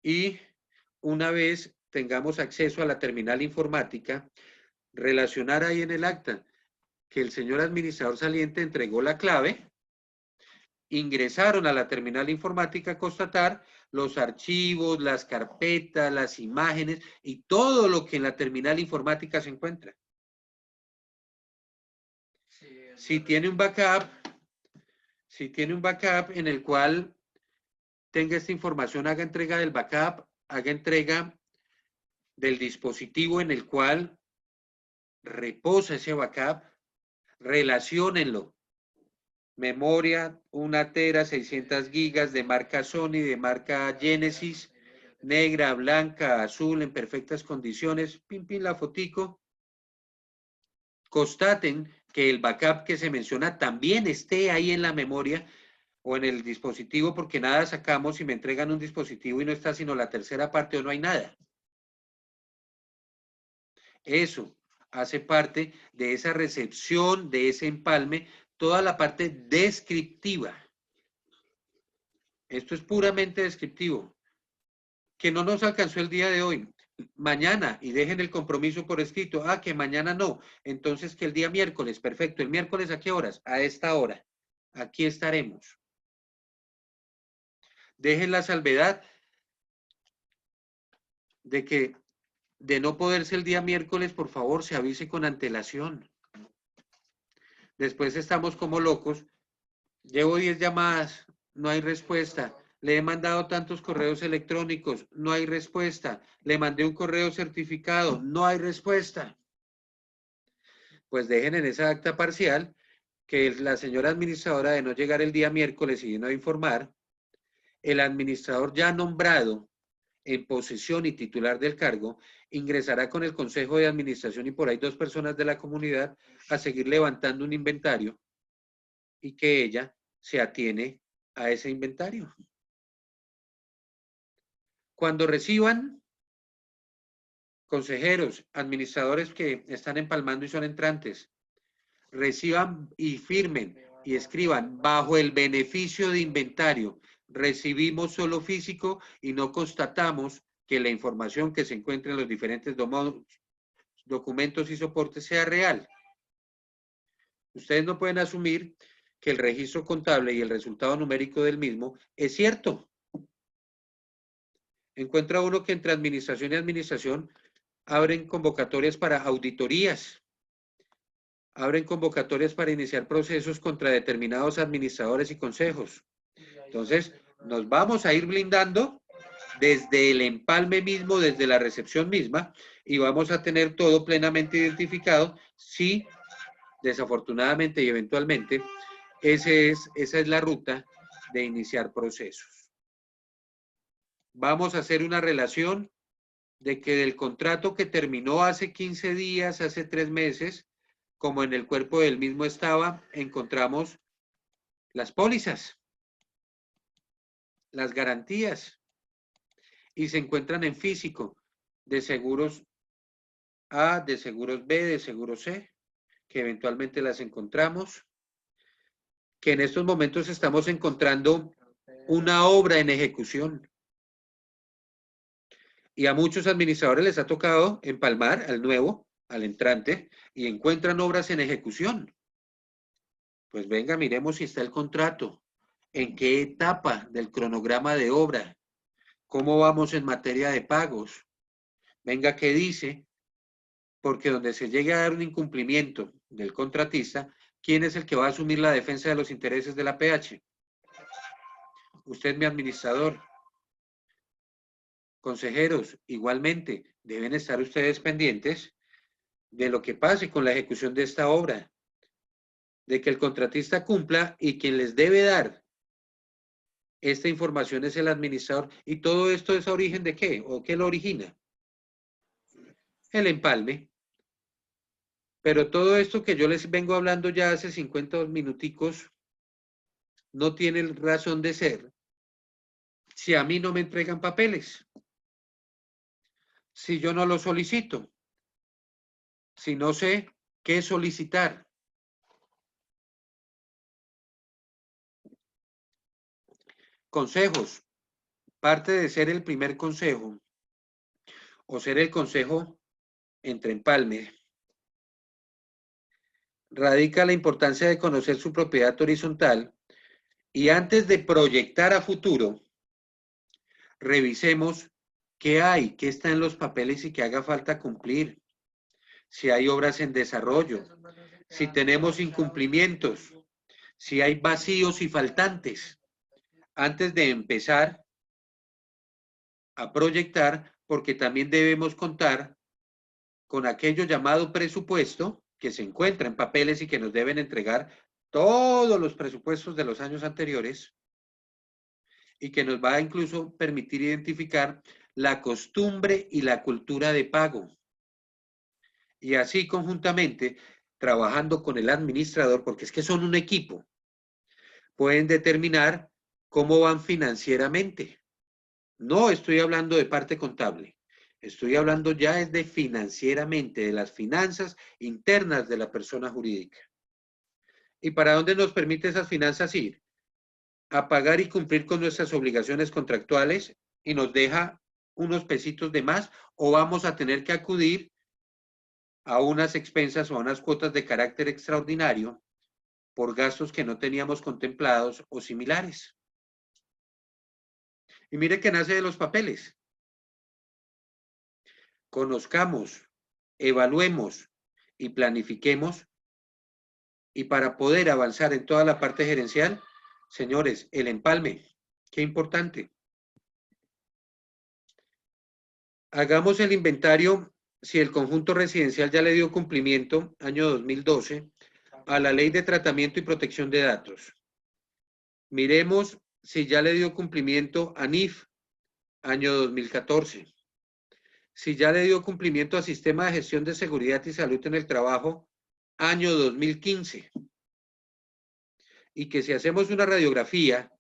A: y una vez tengamos acceso a la terminal informática, relacionar ahí en el acta que el señor administrador saliente entregó la clave, ingresaron a la terminal informática, constatar los archivos, las carpetas, las imágenes y todo lo que en la terminal informática se encuentra. Si tiene un backup en el cual tenga esta información, haga entrega del backup, haga entrega del dispositivo en el cual reposa ese backup, relaciónenlo. Memoria, 1 tera, 600 gigas de marca Sony, de marca Genesis, negra, blanca, azul, en perfectas condiciones, pin, pin, la fotico. Constaten que el backup que se menciona también esté ahí en la memoria o en el dispositivo, porque nada sacamos si me entregan un dispositivo y no está sino la tercera parte o no hay nada. Eso hace parte de esa recepción, de ese empalme, toda la parte descriptiva. Esto es puramente descriptivo. Que no nos alcanzó el día de hoy. Mañana, y dejen el compromiso por escrito. Ah, que mañana no. Entonces que el día miércoles, perfecto. ¿El miércoles a qué horas? A esta hora. aquí estaremos. Dejen la salvedad de que de no poderse el día miércoles, por favor, se avise con antelación. Después estamos como locos. Llevo 10 llamadas, no hay respuesta. Le he mandado tantos correos electrónicos, no hay respuesta. Le mandé un correo certificado, no hay respuesta. Pues dejen en esa acta parcial que la señora administradora, de no llegar el día miércoles y de no informar, el administrador ya nombrado en posesión y titular del cargo, ingresará con el Consejo de Administración y por ahí 2 personas de la comunidad a seguir levantando un inventario y que ella se atiene a ese inventario. Cuando reciban consejeros, administradores que están empalmando y son entrantes, reciban y firmen y escriban bajo el beneficio de inventario. Recibimos solo físico y no constatamos que la información que se encuentra en los diferentes documentos y soportes sea real. Ustedes no pueden asumir que el registro contable y el resultado numérico del mismo es cierto. Encuentra uno que entre administración y administración abren convocatorias para auditorías, abren convocatorias para iniciar procesos contra determinados administradores y consejos. Entonces, nos vamos a ir blindando desde el empalme mismo, desde la recepción misma, y vamos a tener todo plenamente identificado si, desafortunadamente y eventualmente, esa es la ruta de iniciar procesos. Vamos a hacer una relación de que del contrato que terminó hace 15 días, hace 3 meses, como en el cuerpo del mismo estaba, encontramos las pólizas, las garantías, y se encuentran en físico de seguros A, de seguros B, de seguros C, que eventualmente las encontramos, que en estos momentos estamos encontrando una obra en ejecución. Y a muchos administradores les ha tocado empalmar al nuevo, al entrante, y encuentran obras en ejecución. Pues venga, miremos si está el contrato, en qué etapa del cronograma de obra, cómo vamos en materia de pagos. Venga, ¿qué dice? Porque donde se llegue a dar un incumplimiento del contratista, ¿quién es el que va a asumir la defensa de los intereses de la PH? Usted, mi administrador. Consejeros, igualmente, deben estar ustedes pendientes de lo que pase con la ejecución de esta obra, de que el contratista cumpla y quien les debe dar esta información es el administrador. ¿Y todo esto es a origen de qué? ¿O qué lo origina? El empalme. Pero todo esto que yo les vengo hablando ya hace 50 minuticos no tiene razón de ser si a mí no me entregan papeles, si yo no lo solicito, si no sé qué solicitar. Consejos. Parte de ser el primer consejo o ser el consejo entre empalme, radica la importancia de conocer su propiedad horizontal y antes de proyectar a futuro, revisemos qué hay, qué está en los papeles y qué haga falta cumplir, si hay obras en desarrollo, si tenemos incumplimientos, si hay vacíos y faltantes, antes de empezar a proyectar, porque también debemos contar con aquello llamado presupuesto que se encuentra en papeles y que nos deben entregar todos los presupuestos de los años anteriores y que nos va a incluso permitir identificar la costumbre y la cultura de pago. Y así conjuntamente, trabajando con el administrador, porque es que son un equipo, pueden determinar cómo van financieramente. No estoy hablando de parte contable, estoy hablando ya es de financieramente, de las finanzas internas de la persona jurídica. ¿Y para dónde nos permite esas finanzas ir? A pagar y cumplir con nuestras obligaciones contractuales y nos deja unos pesitos de más o vamos a tener que acudir a unas expensas o a unas cuotas de carácter extraordinario por gastos que no teníamos contemplados o similares. Y mire que nace de los papeles. Conozcamos, evaluemos y planifiquemos. Y para poder avanzar en toda la parte gerencial, señores, el empalme, qué importante. Hagamos el inventario si el conjunto residencial ya le dio cumplimiento, año 2012, a la Ley de Tratamiento y Protección de Datos. Miremos si ya le dio cumplimiento a NIF, año 2014. Si ya le dio cumplimiento a Sistema de Gestión de Seguridad y Salud en el Trabajo, año 2015. Y que si hacemos una radiografía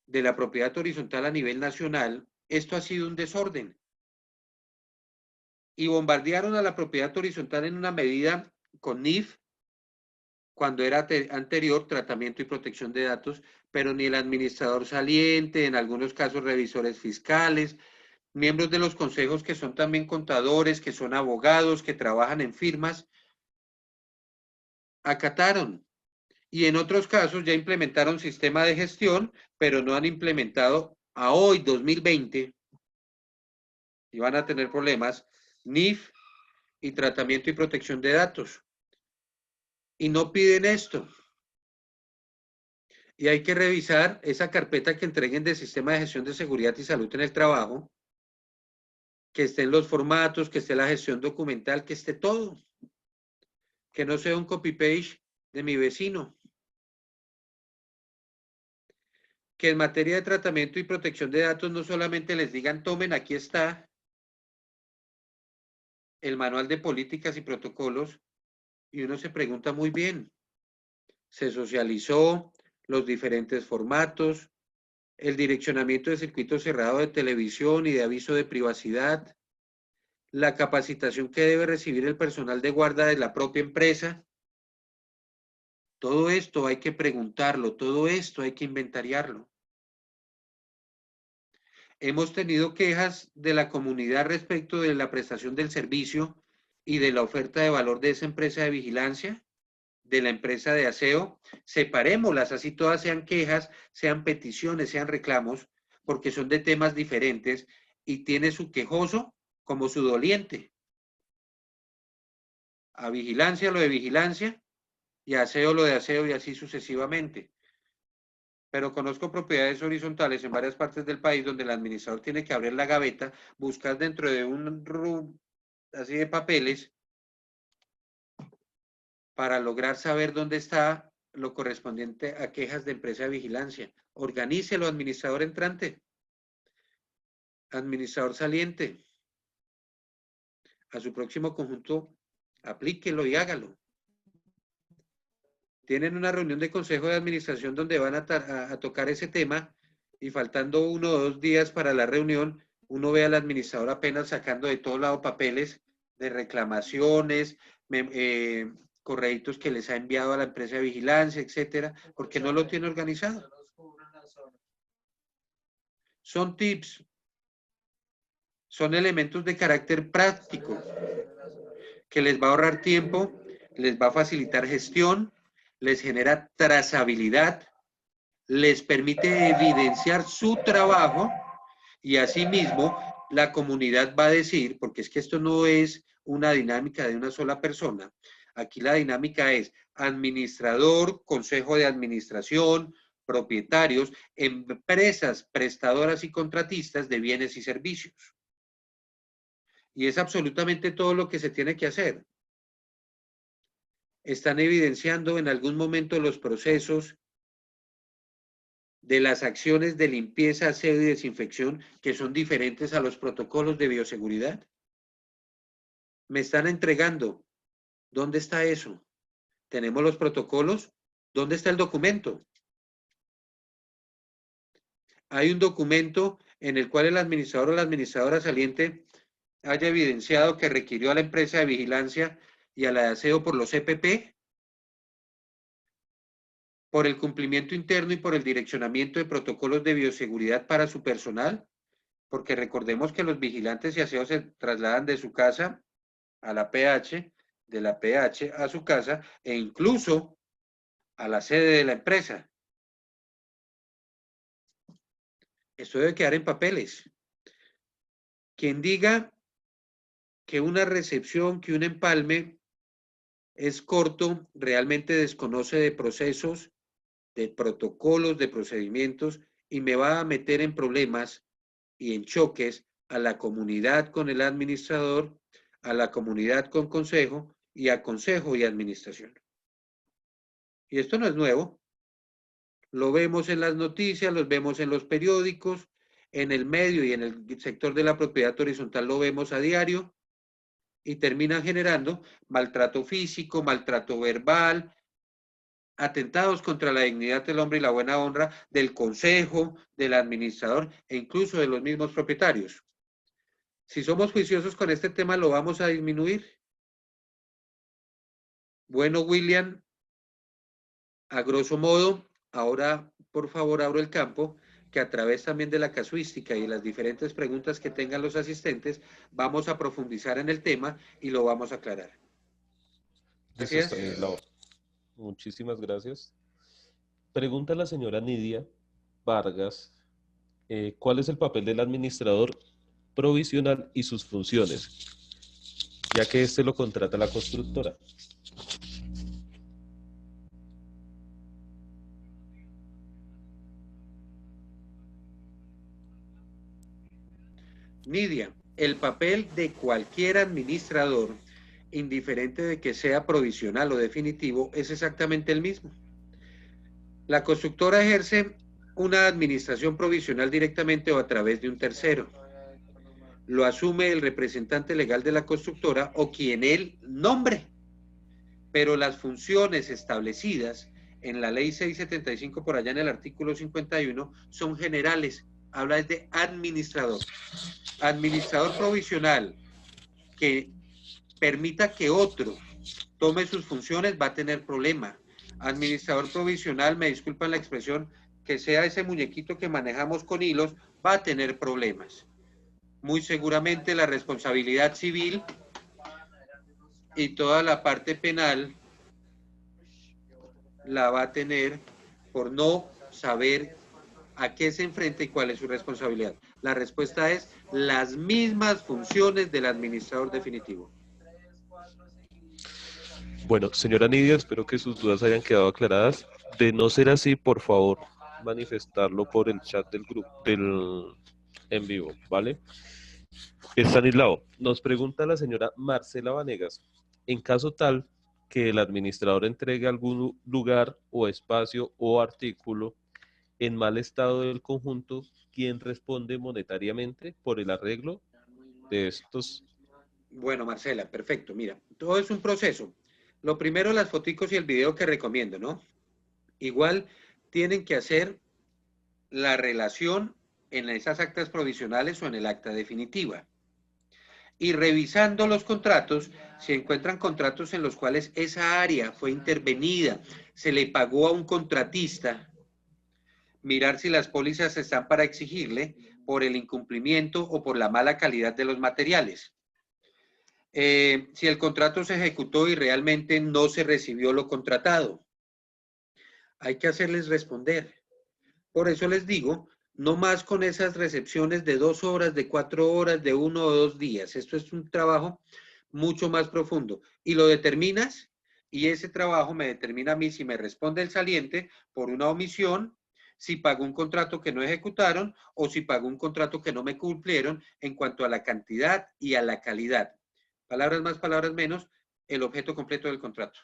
A: de la propiedad horizontal a nivel nacional, esto ha sido un desorden. Y bombardearon a la propiedad horizontal en una medida con NIF, cuando era anterior tratamiento y protección de datos, pero ni el administrador saliente, en algunos casos revisores fiscales, miembros de los consejos que son también contadores, que son abogados, que trabajan en firmas, acataron. Y en otros casos ya implementaron sistema de gestión, pero no han implementado a hoy, 2020, y van a tener problemas, NIF y tratamiento y protección de datos. Y no piden esto. Y hay que revisar esa carpeta que entreguen de sistema de gestión de seguridad y salud en el trabajo, que estén los formatos, que esté la gestión documental, que esté todo. Que no sea un copy-paste de mi vecino. Que en materia de tratamiento y protección de datos no solamente les digan, tomen, aquí está el manual de políticas y protocolos, y uno se pregunta muy bien, se socializó los diferentes formatos, el direccionamiento de circuito cerrado de televisión y de aviso de privacidad, la capacitación que debe recibir el personal de guarda de la propia empresa. Todo esto hay que preguntarlo, todo esto hay que inventariarlo. Hemos tenido quejas de la comunidad respecto de la prestación del servicio y de la oferta de valor de esa empresa de vigilancia, de la empresa de aseo. Separémoslas, así todas sean quejas, sean peticiones, sean reclamos, porque son de temas diferentes y tiene su quejoso como su doliente. A vigilancia lo de vigilancia y a aseo lo de aseo y así sucesivamente. Pero conozco propiedades horizontales en varias partes del país donde el administrador tiene que abrir la gaveta, buscar dentro de un room así de papeles para lograr saber dónde está lo correspondiente a quejas de empresa de vigilancia. Organícelo, administrador entrante, administrador saliente. A su próximo conjunto, aplíquelo y hágalo. Tienen una reunión de consejo de administración donde van a tocar ese tema y faltando 1 o 2 días para la reunión, uno ve al administrador apenas sacando de todo lado papeles de reclamaciones, correitos que les ha enviado a la empresa de vigilancia, etcétera, porque no lo tiene organizado. Son tips, son elementos de carácter práctico que les va a ahorrar tiempo, les va a facilitar gestión, les genera trazabilidad, les permite evidenciar su trabajo y asimismo la comunidad va a decir, porque es que esto no es una dinámica de una sola persona, aquí la dinámica es administrador, consejo de administración, propietarios, empresas prestadoras y contratistas de bienes y servicios. Y es absolutamente todo lo que se tiene que hacer. Están evidenciando en algún momento los procesos de las acciones de limpieza, aseo y desinfección que son diferentes a los protocolos de bioseguridad. Me están entregando. ¿Dónde está eso? ¿Tenemos los protocolos? ¿Dónde está el documento? Hay un documento en el cual el administrador o la administradora saliente haya evidenciado que requirió a la empresa de vigilancia y a la de aseo por los EPP, por el cumplimiento interno y por el direccionamiento de protocolos de bioseguridad para su personal, porque recordemos que los vigilantes y aseos se trasladan de su casa a la PH, de la PH a su casa, e incluso a la sede de la empresa. Esto debe quedar en papeles. Quien diga que una recepción, que un empalme es corto, realmente desconoce de procesos, de protocolos, de procedimientos, y me va a meter en problemas y en choques a la comunidad con el administrador, a la comunidad con consejo y a consejo y administración. Y esto no es nuevo. Lo vemos en las noticias, lo vemos en los periódicos, en el medio y en el sector de la propiedad horizontal lo vemos a diario y terminan generando maltrato físico, maltrato verbal, atentados contra la dignidad del hombre y la buena honra del consejo, del administrador e incluso de los mismos propietarios. Si somos juiciosos con este tema, lo vamos a disminuir. Bueno, William, a grosso modo, ahora por favor abro el campo, que a través también de la casuística y las diferentes preguntas que tengan los asistentes, vamos a profundizar en el tema y lo vamos a aclarar.
B: Listo,
A: Gracias.
B: Estanislao. Muchísimas gracias. Pregunta la señora Nidia Vargas, ¿cuál es el papel del administrador provisional y sus funciones? Ya que este lo contrata la constructora.
A: Nidia, el papel de cualquier administrador, indiferente de que sea provisional o definitivo, es exactamente el mismo. La constructora ejerce una administración provisional directamente o a través de un tercero. Lo asume el representante legal de la constructora o quien él nombre. Pero las funciones establecidas en la ley 675 por allá en el artículo 51 son generales. Habla de administrador. Administrador provisional que permita que otro tome sus funciones va a tener problema. Administrador provisional, me disculpan la expresión, que sea ese muñequito que manejamos con hilos, va a tener problemas. Muy seguramente la responsabilidad civil y toda la parte penal la va a tener por no saber a qué se enfrenta y cuál es su responsabilidad. La respuesta es las mismas funciones del administrador definitivo.
B: Bueno, señora Nidia, espero que sus dudas hayan quedado aclaradas. De no ser así, por favor, manifestarlo por el chat del grupo del en vivo, ¿vale? Estanislao, nos pregunta la señora Marcela Vanegas, en caso tal que el administrador entregue algún lugar o espacio o artículo en mal estado del conjunto, ¿quién responde monetariamente por el arreglo de estos?
A: Bueno, Marcela, perfecto. Mira, todo es un proceso. Lo primero, las foticos y el video que recomiendo, ¿no? Igual tienen que hacer la relación en esas actas provisionales o en el acta definitiva. Y revisando los contratos, se encuentran contratos en los cuales esa área fue intervenida, se le pagó a un contratista, mirar si las pólizas están para exigirle por el incumplimiento o por la mala calidad de los materiales. Si el contrato se ejecutó y realmente no se recibió lo contratado, hay que hacerles responder. Por eso les digo, no más con esas recepciones de 2 horas, de 4 horas, de 1 o 2 días. Esto es un trabajo mucho más profundo. Y lo determinas, y ese trabajo me determina a mí si me responde el saliente por una omisión, si pagó un contrato que no ejecutaron o si pagó un contrato que no me cumplieron en cuanto a la cantidad y a la calidad. Palabras más, palabras menos, el objeto completo del contrato.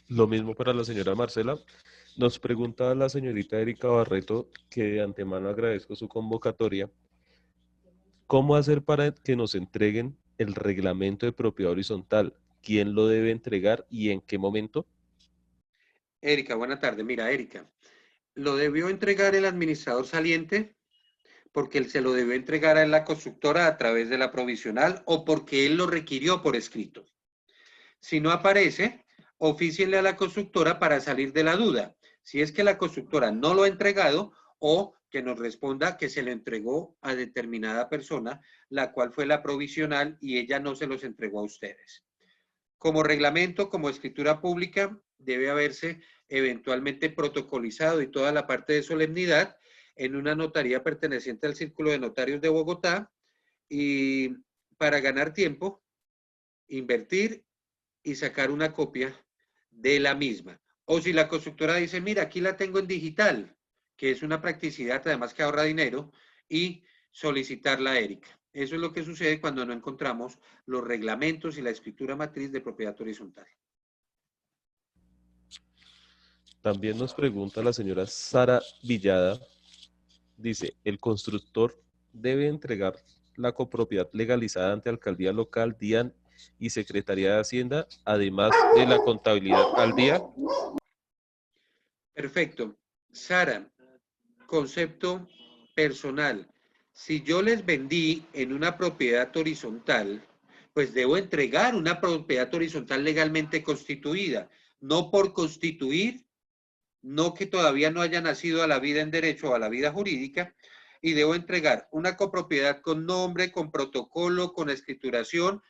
B: Lo mismo para la señora Marcela. Nos pregunta la señorita Erika Barreto, que de antemano agradezco su convocatoria. ¿Cómo hacer para que nos entreguen el reglamento de propiedad horizontal? ¿Quién lo debe entregar y en qué momento?
A: Erika, buena tarde. Mira, Erika, lo debió entregar el administrador saliente porque él se lo debió entregar a la constructora a través de la provisional o porque él lo requirió por escrito. Si no aparece, ofícienle a la constructora para salir de la duda. Si es que la constructora no lo ha entregado o que nos responda que se le entregó a determinada persona, la cual fue la provisional y ella no se los entregó a ustedes. Como reglamento, como escritura pública, debe haberse eventualmente protocolizado y toda la parte de solemnidad en una notaría perteneciente al Círculo de Notarios de Bogotá, y para ganar tiempo, invertir y sacar una copia de la misma. O si la constructora dice, mira, aquí la tengo en digital, que es una practicidad además que ahorra dinero, y solicitarla a Erika. Eso es lo que sucede cuando no encontramos los reglamentos y la escritura matriz de propiedad horizontal.
B: También nos pregunta la señora Sara Villada, dice, el constructor debe entregar la copropiedad legalizada ante alcaldía local, DIAN y Secretaría de Hacienda, además de la contabilidad al día.
A: Perfecto. Sara, concepto personal. Si yo les vendí en una propiedad horizontal, pues debo entregar una propiedad horizontal legalmente constituida, no por constituir, no que todavía no haya nacido a la vida en derecho o a la vida jurídica, y debo entregar una copropiedad con nombre, con protocolo, con escrituración,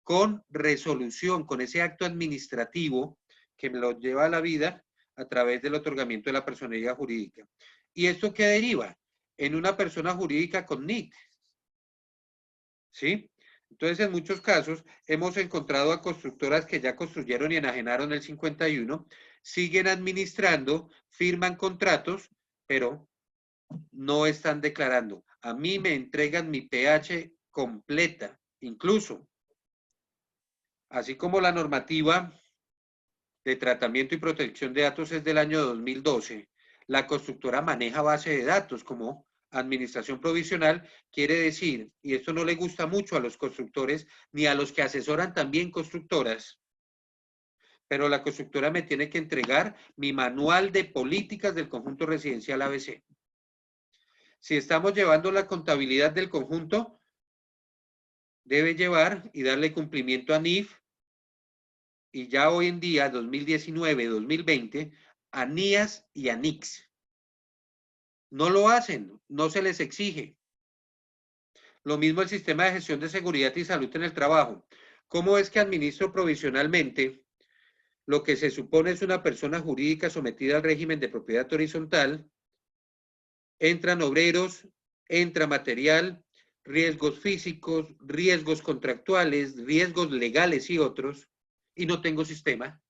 A: con resolución, con ese acto administrativo que me lo lleva a la vida a través del otorgamiento de la personería jurídica. ¿Y esto qué deriva? En una persona jurídica con NIC. ¿Sí? Entonces, en muchos casos, hemos encontrado a constructoras que ya construyeron y enajenaron el 51, siguen administrando, firman contratos, pero no están declarando. A mí me entregan mi PH completa, incluso, así como la normativa de tratamiento y protección de datos es del año 2012, la constructora maneja base de datos como administración provisional, quiere decir, y esto no le gusta mucho a los constructores ni a los que asesoran también constructoras, pero la constructora me tiene que entregar mi manual de políticas del conjunto residencial ABC. Si estamos llevando la contabilidad del conjunto, debe llevar y darle cumplimiento a NIF, y ya hoy en día, 2019, 2020, a NIAS y a NICS. No lo hacen, no se les exige. Lo mismo el sistema de gestión de seguridad y salud en el trabajo. ¿Cómo es que administro provisionalmente lo que se supone es una persona jurídica sometida al régimen de propiedad horizontal? Entran obreros, entra material, riesgos físicos, riesgos contractuales, riesgos legales y otros, y no tengo sistema.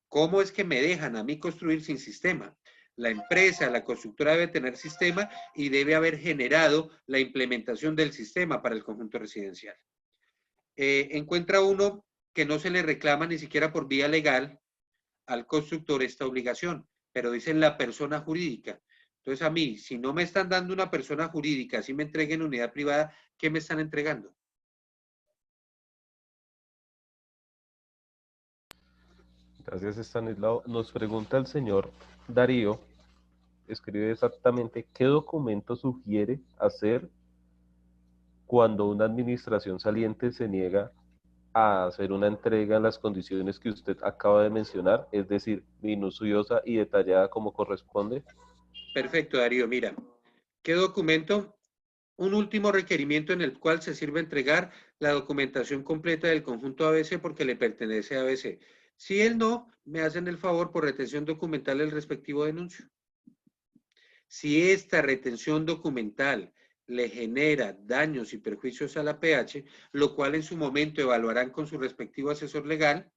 A: ¿Cómo es que me dejan a mí construir sin sistema? La empresa, la constructora debe tener sistema y debe haber generado la implementación del sistema para el conjunto residencial. Encuentra uno que no se le reclama ni siquiera por vía legal al constructor esta obligación, pero dicen la persona jurídica. Entonces a mí, si no me están dando una persona jurídica, si me entreguen unidad privada, ¿qué me están entregando?
B: Gracias, Estanislao. Nos pregunta el señor Darío, escribe exactamente qué documento sugiere hacer cuando una administración saliente se niega a hacer una entrega en las condiciones que usted acaba de mencionar, es decir, minuciosa y detallada como corresponde.
A: Perfecto, Darío. Mira, ¿qué documento? Un último requerimiento en el cual se sirve entregar la documentación completa del conjunto ABC porque le pertenece a ABC. Si él no, me hacen el favor por retención documental el respectivo denuncio. Si esta retención documental le genera daños y perjuicios a la PH, lo cual en su momento evaluarán con su respectivo asesor legal,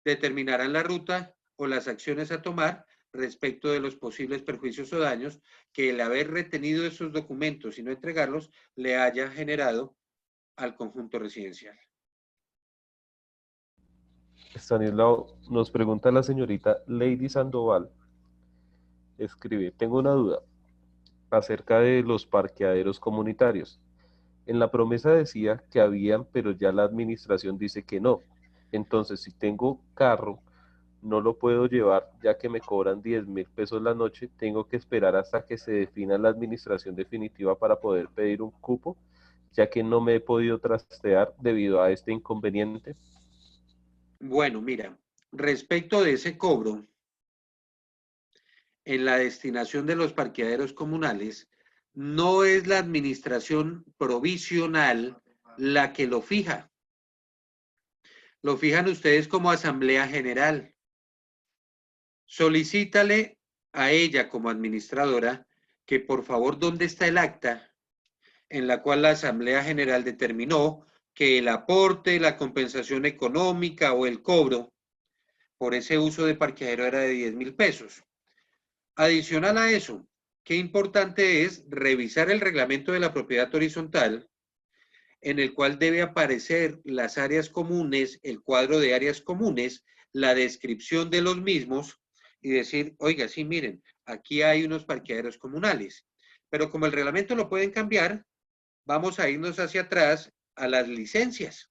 A: determinarán la ruta o las acciones a tomar respecto de los posibles perjuicios o daños que el haber retenido esos documentos y no entregarlos le haya generado al conjunto residencial.
B: Estanislao, nos pregunta la señorita Lady Sandoval, escribe, tengo una duda acerca de los parqueaderos comunitarios. En la promesa decía que habían, pero ya la administración dice que no. Entonces, si tengo carro, no lo puedo llevar ya que me cobran 10.000 pesos la noche, tengo que esperar hasta que se defina la administración definitiva para poder pedir un cupo, ya que no me he podido trastear debido a este inconveniente.
A: Bueno, mira, respecto de ese cobro, en la destinación de los parqueaderos comunales, no es la administración provisional la que lo fija. lo fijan ustedes como asamblea general. Solicítale a ella como administradora que por favor, ¿dónde está el acta en la cual la asamblea general determinó que el aporte, la compensación económica o el cobro por ese uso de parqueadero era de 10.000 pesos? Adicional a eso, qué importante es revisar el reglamento de la propiedad horizontal, en el cual debe aparecer las áreas comunes, el cuadro de áreas comunes, la descripción de los mismos y decir, oiga, sí, miren, aquí hay unos parqueaderos comunales. Pero como el reglamento lo pueden cambiar, vamos a irnos hacia atrás a las licencias.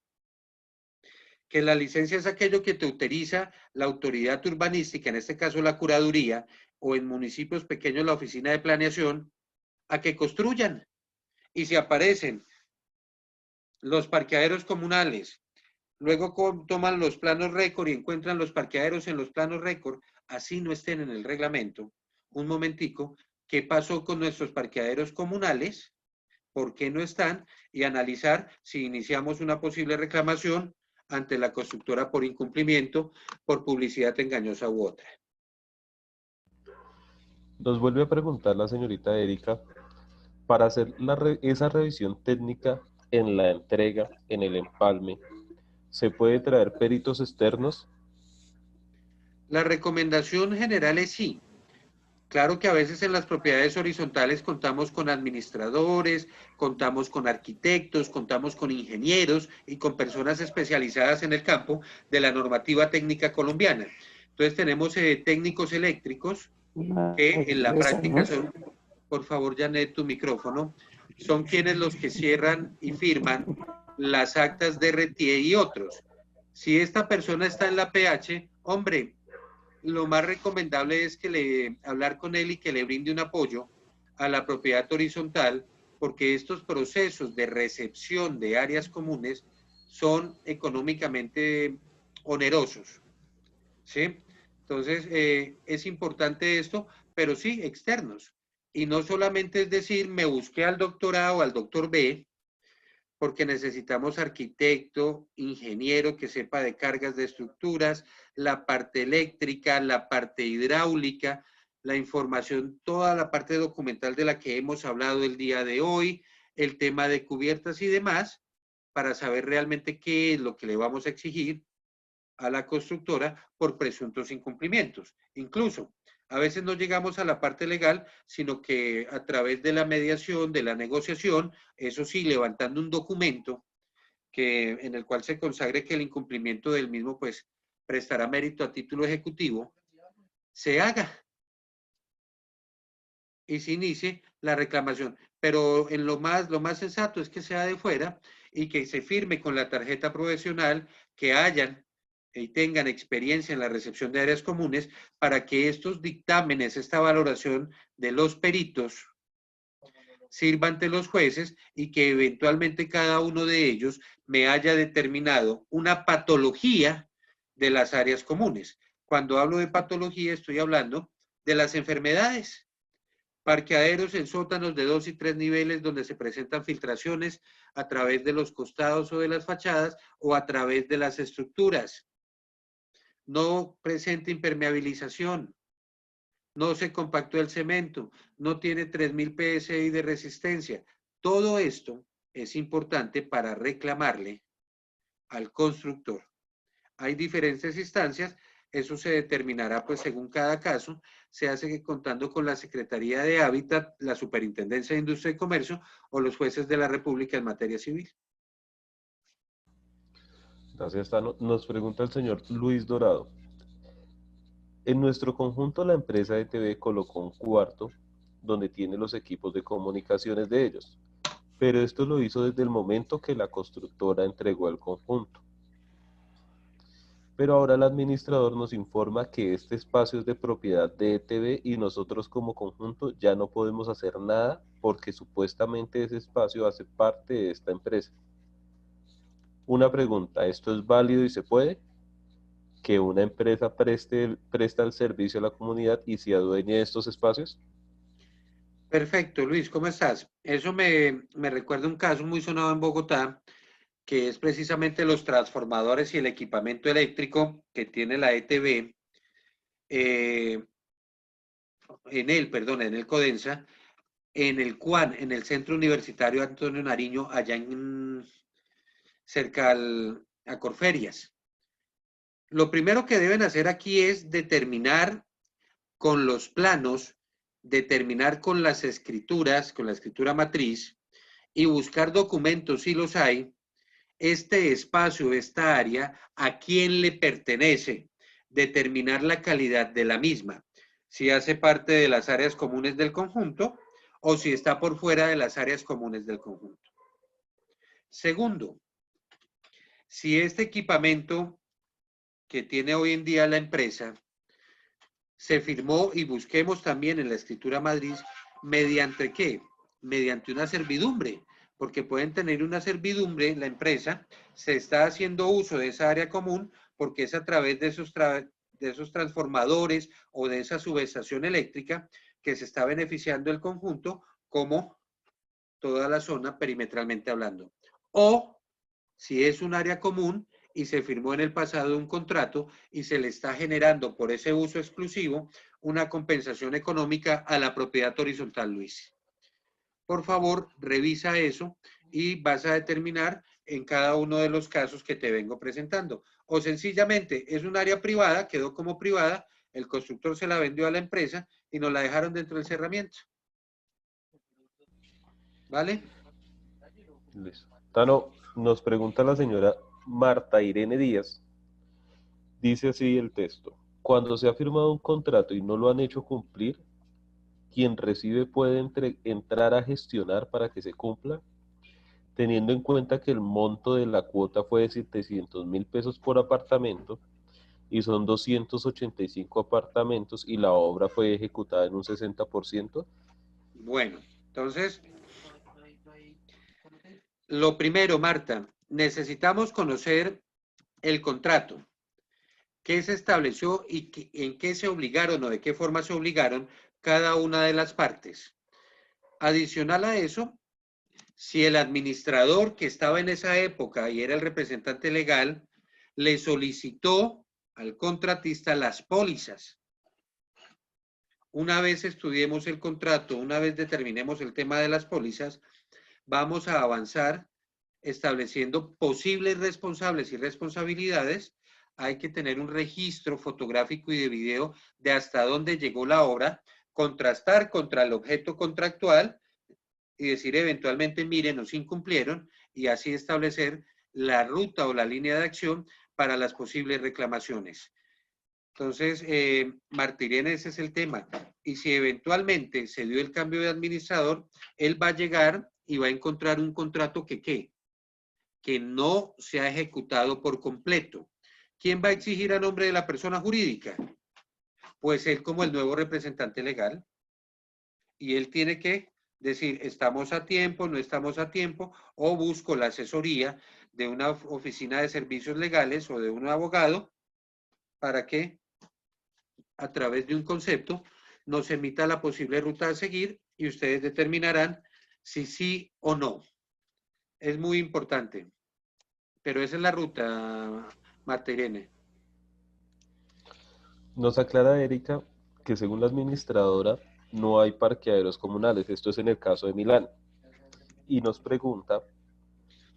A: Que la licencia es aquello que te autoriza la autoridad urbanística, en este caso la curaduría, o en municipios pequeños la oficina de planeación, a que construyan. Y si aparecen los parqueaderos comunales, luego toman los planos récord y encuentran los parqueaderos en los planos récord, así no estén en el reglamento. Un momentico, ¿qué pasó con nuestros parqueaderos comunales? ¿Por qué no están? Y analizar si iniciamos una posible reclamación ante la constructora por incumplimiento, por publicidad engañosa u otra.
B: Nos vuelve a preguntar la señorita Erika, para hacer esa revisión técnica en la entrega, en el empalme, ¿se puede traer peritos externos?
A: La recomendación general es sí. Claro que a veces en las propiedades horizontales contamos con administradores, contamos con arquitectos, contamos con ingenieros y con personas especializadas en el campo de la normativa técnica colombiana. Entonces tenemos técnicos eléctricos que en la práctica son, por favor, Janet, tu micrófono, son quienes los que cierran y firman las actas de RTE y otros. Si esta persona está en la PH, hombre, lo más recomendable es que hablar con él y que le brinde un apoyo a la propiedad horizontal, porque estos procesos de recepción de áreas comunes son económicamente onerosos, ¿sí? Entonces, es importante esto, pero sí, externos. Y no solamente es decir, me busqué al doctor A o al doctor B, porque necesitamos arquitecto, ingeniero que sepa de cargas de estructuras, la parte eléctrica, la parte hidráulica, la información, toda la parte documental de la que hemos hablado el día de hoy, el tema de cubiertas y demás, para saber realmente qué es lo que le vamos a exigir a la constructora por presuntos incumplimientos. Incluso, a veces no llegamos a la parte legal, sino que a través de la mediación, de la negociación, eso sí, levantando un documento en el cual se consagre que el incumplimiento del mismo, pues, prestará mérito a título ejecutivo, se haga y se inicie la reclamación. Pero lo más sensato es que sea de fuera y que se firme con la tarjeta profesional, que hayan y tengan experiencia en la recepción de áreas comunes para que estos dictámenes, esta valoración de los peritos sirva ante los jueces y que eventualmente cada uno de ellos me haya determinado una patología de las áreas comunes. Cuando hablo de patología estoy hablando de las enfermedades. Parqueaderos en sótanos de 2 y 3 niveles donde se presentan filtraciones a través de los costados o de las fachadas o a través de las estructuras. No presenta impermeabilización, no se compactó el cemento, no tiene 3.000 PSI de resistencia. Todo esto es importante para reclamarle al constructor. Hay diferentes instancias, eso se determinará pues según cada caso, se hace contando con la Secretaría de Hábitat, la Superintendencia de Industria y Comercio o los jueces de la República en materia civil.
B: Gracias, Tano. Nos pregunta el señor Luis Dorado. En nuestro conjunto, la empresa de TV colocó un cuarto donde tiene los equipos de comunicaciones de ellos, pero esto lo hizo desde el momento que la constructora entregó el conjunto. Pero ahora el administrador nos informa que este espacio es de propiedad de ETV y nosotros como conjunto ya no podemos hacer nada porque supuestamente ese espacio hace parte de esta empresa. Una pregunta, ¿esto es válido y se puede? ¿Que una empresa presta el servicio a la comunidad y se adueñe de estos espacios?
A: Perfecto, Luis, ¿cómo estás? Eso me recuerda un caso muy sonado en Bogotá, que es precisamente los transformadores y el equipamiento eléctrico que tiene la ETB, en el CODENSA, en el CUAN, en el Centro Universitario Antonio Nariño, allá cerca a Corferias. Lo primero que deben hacer aquí es determinar con los planos, determinar con las escrituras, con la escritura matriz, y buscar documentos si los hay, este espacio, esta área, a quién le pertenece, determinar la calidad de la misma, si hace parte de las áreas comunes del conjunto o si está por fuera de las áreas comunes del conjunto. Segundo, si este equipamiento que tiene hoy en día la empresa se firmó, y busquemos también en la escritura matriz, ¿mediante qué? Mediante una servidumbre, porque pueden tener una servidumbre, la empresa se está haciendo uso de esa área común porque es a través de esos transformadores o de esa subestación eléctrica que se está beneficiando el conjunto como toda la zona perimetralmente hablando. O si es un área común y se firmó en el pasado un contrato y se le está generando por ese uso exclusivo una compensación económica a la propiedad horizontal, Luis. Por favor, revisa eso y vas a determinar en cada uno de los casos que te vengo presentando. O sencillamente es un área privada, quedó como privada, el constructor se la vendió a la empresa y nos la dejaron dentro del cerramiento. ¿Vale?
B: Listo. Tano, nos pregunta la señora Marta Irene Díaz. Dice así el texto. Cuando se ha firmado un contrato y no lo han hecho cumplir, quien recibe puede entrar a gestionar para que se cumpla, teniendo en cuenta que el monto de la cuota fue de 700.000 pesos por apartamento y son 285 apartamentos y la obra fue ejecutada en un 60%.
A: Bueno, entonces, lo primero, Marta, necesitamos conocer el contrato, qué se estableció y en qué se obligaron o de qué forma se obligaron cada una de las partes. Adicional a eso, si el administrador que estaba en esa época y era el representante legal, le solicitó al contratista las pólizas. Una vez estudiemos el contrato, una vez determinemos el tema de las pólizas, vamos a avanzar estableciendo posibles responsables y responsabilidades. Hay que tener un registro fotográfico y de video de hasta dónde llegó la obra, contrastar contra el objeto contractual y decir eventualmente, miren, nos incumplieron, y así establecer la ruta o la línea de acción para las posibles reclamaciones. Entonces, Marta Irene, ese es el tema. Y si eventualmente se dio el cambio de administrador, él va a llegar y va a encontrar un contrato que no se ha ejecutado por completo. ¿Quién va a exigir a nombre de la persona jurídica? Pues él como el nuevo representante legal. Y él tiene que decir, estamos a tiempo, no estamos a tiempo, o busco la asesoría de una oficina de servicios legales o de un abogado para que a través de un concepto nos emita la posible ruta a seguir y ustedes determinarán si sí o no. Es muy importante. Pero esa es la ruta, Marta Irene.
B: Nos aclara Erika que según la administradora no hay parqueaderos comunales, esto es en el caso de Milán, y nos pregunta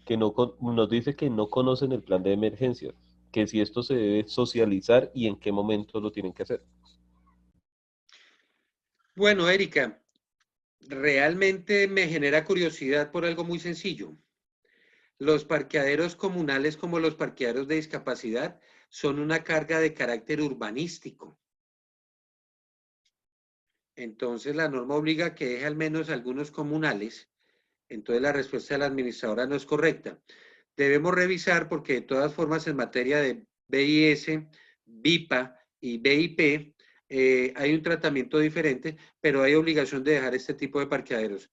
B: que nos dice que no conocen el plan de emergencia, que si esto se debe socializar y en qué momento lo tienen que hacer.
A: Bueno, Erika, realmente me genera curiosidad por algo muy sencillo. Los parqueaderos comunales, como los parqueaderos de discapacidad, son una carga de carácter urbanístico. Entonces la norma obliga a que deje al menos algunos comunales. Entonces la respuesta de la administradora no es correcta. Debemos revisar porque de todas formas en materia de BIS, BIPA y BIP hay un tratamiento diferente, pero hay obligación de dejar este tipo de parqueaderos.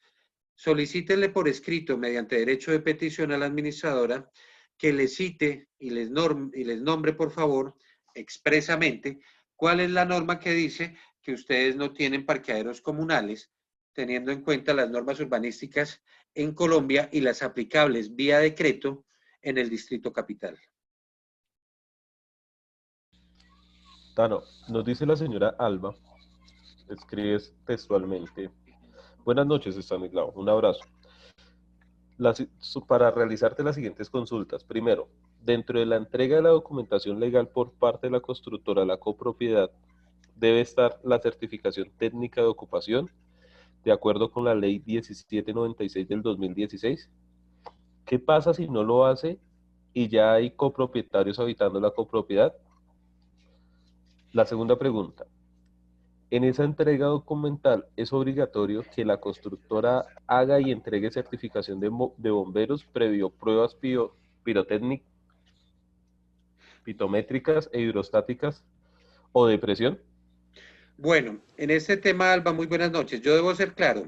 A: Solicítenle por escrito, mediante derecho de petición a la administradora, que les cite y les nombre, por favor, expresamente, cuál es la norma que dice que ustedes no tienen parqueaderos comunales, teniendo en cuenta las normas urbanísticas en Colombia y las aplicables vía decreto en el Distrito Capital.
B: Tano, nos dice la señora Alba, escribes textualmente: buenas noches, Estanislao, un abrazo. Para realizarte las siguientes consultas. Primero, dentro de la entrega de la documentación legal por parte de la constructora a la copropiedad, debe estar la certificación técnica de ocupación, de acuerdo con la ley 1796 del 2016. ¿Qué pasa si no lo hace y ya hay copropietarios habitando la copropiedad? La segunda pregunta: en esa entrega documental es obligatorio que la constructora haga y entregue certificación de bomberos previo pruebas pirotécnicas, pitométricas e hidrostáticas o de presión.
A: Bueno, en este tema, Alba, muy buenas noches. Yo debo ser claro,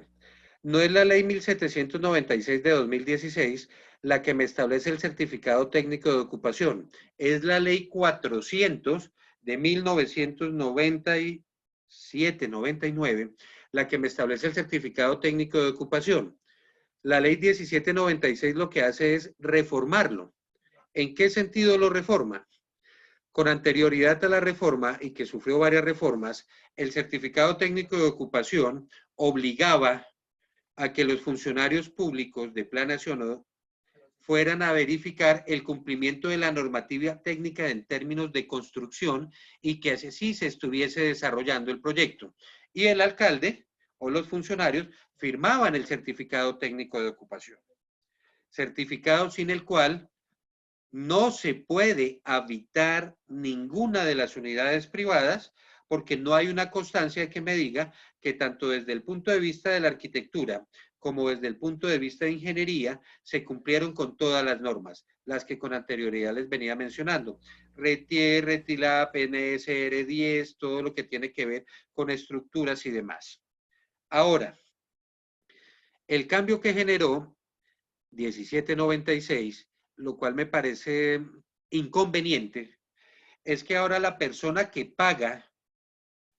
A: no es la ley 1796 de 2016 la que me establece el certificado técnico de ocupación, es la ley 400 de 1997-99 la que me establece el certificado técnico de ocupación. La ley 1796 lo que hace es reformarlo. ¿En qué sentido lo reforma? Con anterioridad a la reforma, y que sufrió varias reformas, el certificado técnico de ocupación obligaba a que los funcionarios públicos de planeación fueran a verificar el cumplimiento de la normativa técnica en términos de construcción y que así se estuviese desarrollando el proyecto. Y el alcalde o los funcionarios firmaban el certificado técnico de ocupación. Certificado sin el cual no se puede habitar ninguna de las unidades privadas porque no hay una constancia que me diga que tanto desde el punto de vista de la arquitectura como desde el punto de vista de ingeniería se cumplieron con todas las normas, las que con anterioridad les venía mencionando. RETIER, RETILAP, NSR 10, todo lo que tiene que ver con estructuras y demás. Ahora, el cambio que generó 1796, lo cual me parece inconveniente, es que ahora la persona que paga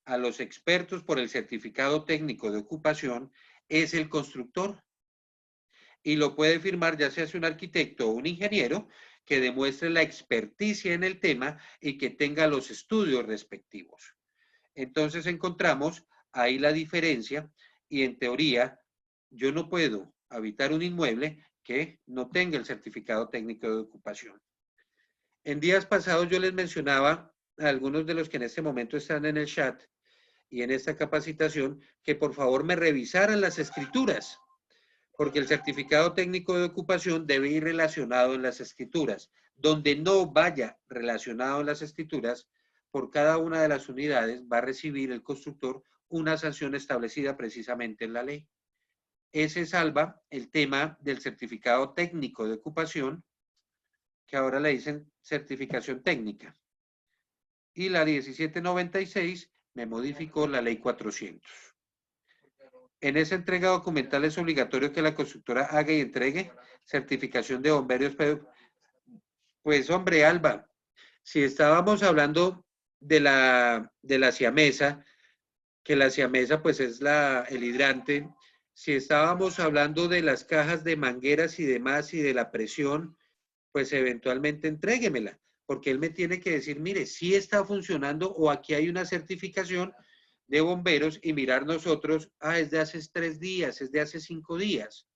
A: a los expertos por el certificado técnico de ocupación es el constructor y lo puede firmar ya sea un arquitecto o un ingeniero que demuestre la experticia en el tema y que tenga los estudios respectivos. Entonces encontramos ahí la diferencia y en teoría yo no puedo habitar un inmueble que no tenga el certificado técnico de ocupación. En días pasados yo les mencionaba a algunos de los que en este momento están en el chat y en esta capacitación que por favor me revisaran las escrituras, porque el certificado técnico de ocupación debe ir relacionado en las escrituras. Donde no vaya relacionado en las escrituras, por cada una de las unidades va a recibir el constructor una sanción establecida precisamente en la ley. Ese salva el tema del certificado técnico de ocupación, que ahora le dicen certificación técnica. Y la 1796 me modificó la ley 400. En esa entrega documental es obligatorio que la constructora haga y entregue certificación de bomberos. Pues hombre, Alba, si estábamos hablando de la siamesa, que la siamesa pues es el hidrante, si estábamos hablando de las cajas de mangueras y demás y de la presión, pues eventualmente entréguemela, porque él me tiene que decir, mire, si está funcionando o aquí hay una certificación de bomberos y mirar nosotros, es de hace 3 días, es de hace 5 días.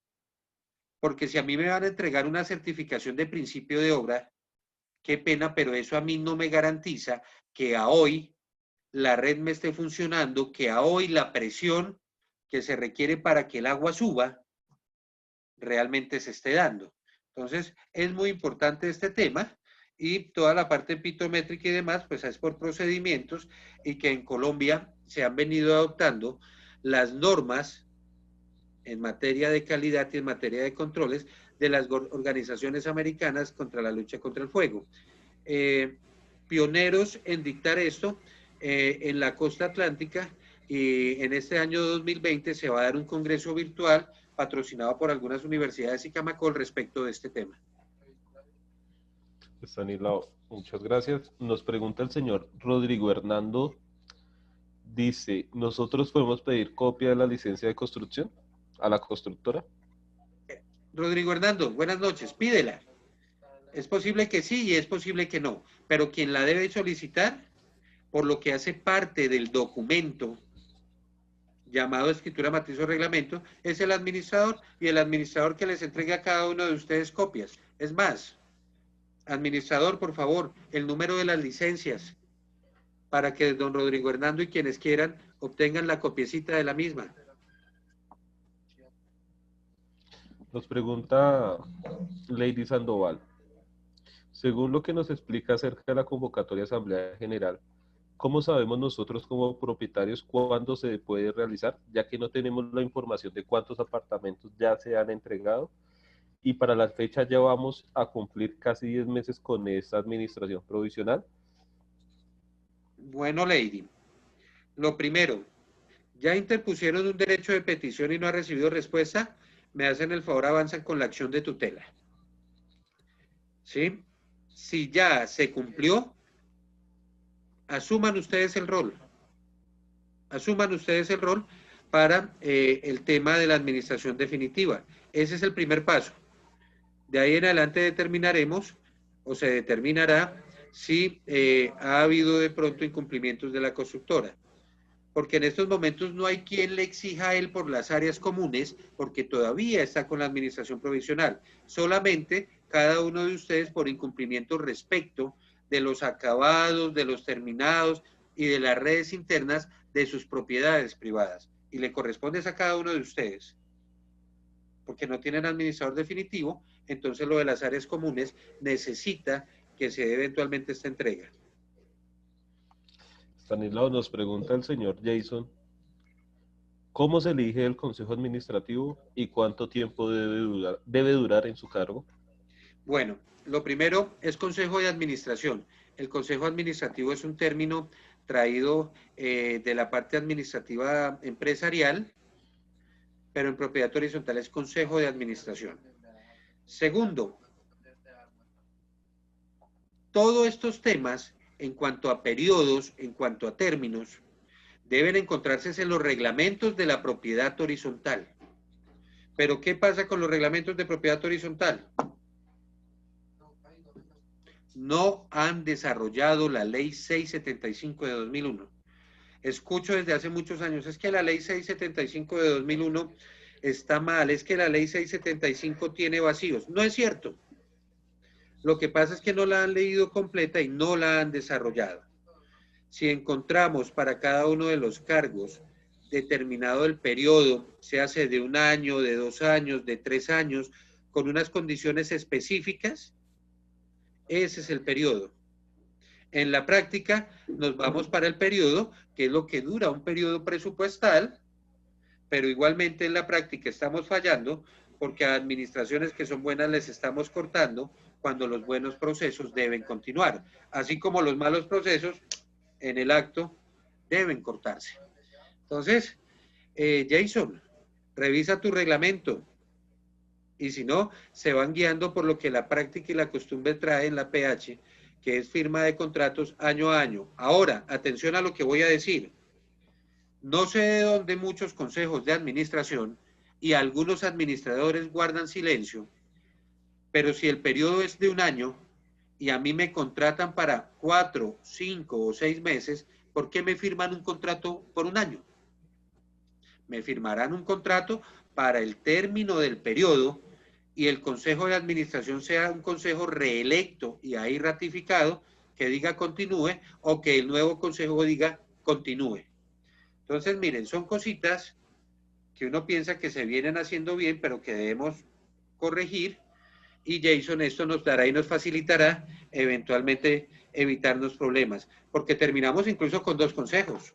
A: Porque si a mí me van a entregar una certificación de principio de obra, qué pena, pero eso a mí no me garantiza que a hoy la red me esté funcionando, que a hoy la presión que se requiere para que el agua suba realmente se esté dando. Entonces, es muy importante este tema y toda la parte pitométrica y demás, pues es por procedimientos y que en Colombia se han venido adoptando las normas en materia de calidad y en materia de controles de las organizaciones americanas contra la lucha contra el fuego. Pioneros en dictar esto en la costa atlántica y en este año 2020 se va a dar un congreso virtual patrocinado por algunas universidades y Camacol respecto de este tema.
B: Estanislao, muchas gracias. Nos pregunta el señor Rodrigo Hernando, dice, ¿nosotros podemos pedir copia de la licencia de construcción a la constructora?
A: Rodrigo Hernando, buenas noches, pídela. Es posible que sí y es posible que no, pero quien la debe solicitar, por lo que hace parte del documento llamado escritura matriz o reglamento, es el administrador, y el administrador que les entregue a cada uno de ustedes copias. Es más, administrador, por favor, el número de las licencias para que don Rodrigo Hernando y quienes quieran obtengan la copiecita de la misma.
B: Nos pregunta Lady Sandoval. Según lo que nos explica acerca de la convocatoria de Asamblea General, ¿cómo sabemos nosotros como propietarios cuándo se puede realizar, ya que no tenemos la información de cuántos apartamentos ya se han entregado? Y para la fecha ya vamos a cumplir casi 10 meses con esta administración provisional.
A: Bueno, Lady, lo primero, ya interpusieron un derecho de petición y no ha recibido respuesta, me hacen el favor, avanzan con la acción de tutela. ¿Sí? Si ya se cumplió, asuman ustedes el rol. Asuman ustedes el rol para el tema de la administración definitiva. Ese es el primer paso. De ahí en adelante determinaremos o se determinará si ha habido de pronto incumplimientos de la constructora. Porque en estos momentos no hay quien le exija a él por las áreas comunes, porque todavía está con la administración provisional. Solamente cada uno de ustedes por incumplimiento respecto de los acabados, de los terminados y de las redes internas de sus propiedades privadas. Y le corresponde a cada uno de ustedes. Porque no tienen administrador definitivo, entonces lo de las áreas comunes necesita que se dé eventualmente esta entrega.
B: Stanislao, nos pregunta el señor Jason, ¿cómo se elige el Consejo Administrativo y cuánto tiempo debe durar en su cargo?
A: Bueno, lo primero es Consejo de Administración. El Consejo Administrativo es un término traído de la parte administrativa empresarial, pero en propiedad horizontal es Consejo de Administración. Segundo, todos estos temas, en cuanto a periodos, en cuanto a términos, deben encontrarse en los reglamentos de la propiedad horizontal. Pero, ¿qué pasa con los reglamentos de propiedad horizontal? No han desarrollado la ley 675 de 2001. Escucho desde hace muchos años, es que la ley 675 de 2001 está mal, es que la ley 675 tiene vacíos. No es cierto. Lo que pasa es que no la han leído completa y no la han desarrollado. Si encontramos para cada uno de los cargos determinado el periodo, se hace de 1 año, de 2 años, de 3 años, con unas condiciones específicas, ese es el periodo. En la práctica nos vamos para el periodo, que es lo que dura un periodo presupuestal, pero igualmente en la práctica estamos fallando porque a administraciones que son buenas les estamos cortando cuando los buenos procesos deben continuar, así como los malos procesos en el acto deben cortarse. Entonces, Jason, revisa tu reglamento y si no, se van guiando por lo que la práctica y la costumbre trae en la PH, que es firma de contratos año a año. Ahora, atención a lo que voy a decir. No sé de dónde muchos consejos de administración y algunos administradores guardan silencio, pero si el periodo es de 1 año y a mí me contratan para 4, 5 o 6 meses, ¿por qué me firman un contrato por 1 año? Me firmarán un contrato para el término del periodo y el consejo de administración sea un consejo reelecto y ahí ratificado que diga continúe o que el nuevo consejo diga continúe. Entonces, miren, son cositas que uno piensa que se vienen haciendo bien, pero que debemos corregir y Jason esto nos dará y nos facilitará eventualmente evitarnos problemas, porque terminamos incluso con 2 consejos.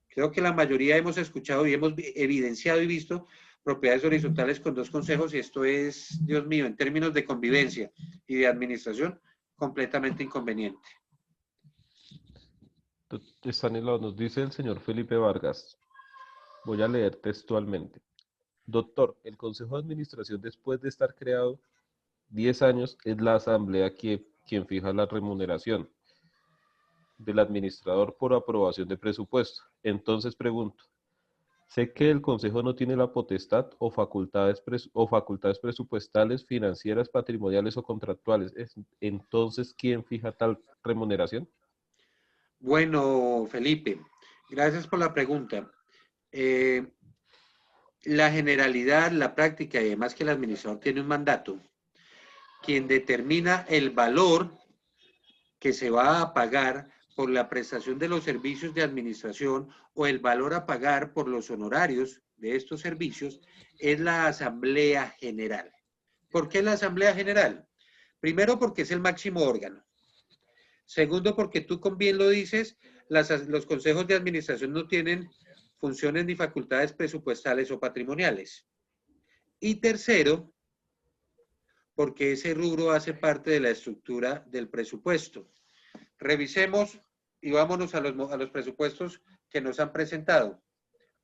A: Creo que la mayoría hemos escuchado y hemos evidenciado y visto propiedades horizontales con 2 consejos y esto es, Dios mío, en términos de convivencia y de administración, completamente inconveniente.
B: Stanislao, nos dice el señor Felipe Vargas. Voy a leer textualmente. Doctor, el Consejo de Administración, después de estar creado 10 años, es la asamblea quien fija la remuneración del administrador por aprobación de presupuesto. Entonces pregunto, Sé que el Consejo no tiene la potestad o facultades presupuestales, financieras, patrimoniales o contractuales. Entonces, ¿quién fija tal remuneración?
A: Bueno, Felipe, gracias por la pregunta. Eh, la generalidad, la práctica y además que el administrador tiene un mandato, quien determina el valor que se va a pagar por la prestación de los servicios de administración o el valor a pagar por los honorarios de estos servicios es la Asamblea General. ¿Por qué la Asamblea General? Primero, porque es el máximo órgano. Segundo, porque tú con bien lo dices, los consejos de administración no tienen funciones ni facultades presupuestales o patrimoniales. Y tercero, porque ese rubro hace parte de la estructura del presupuesto. Revisemos y vámonos a los presupuestos que nos han presentado.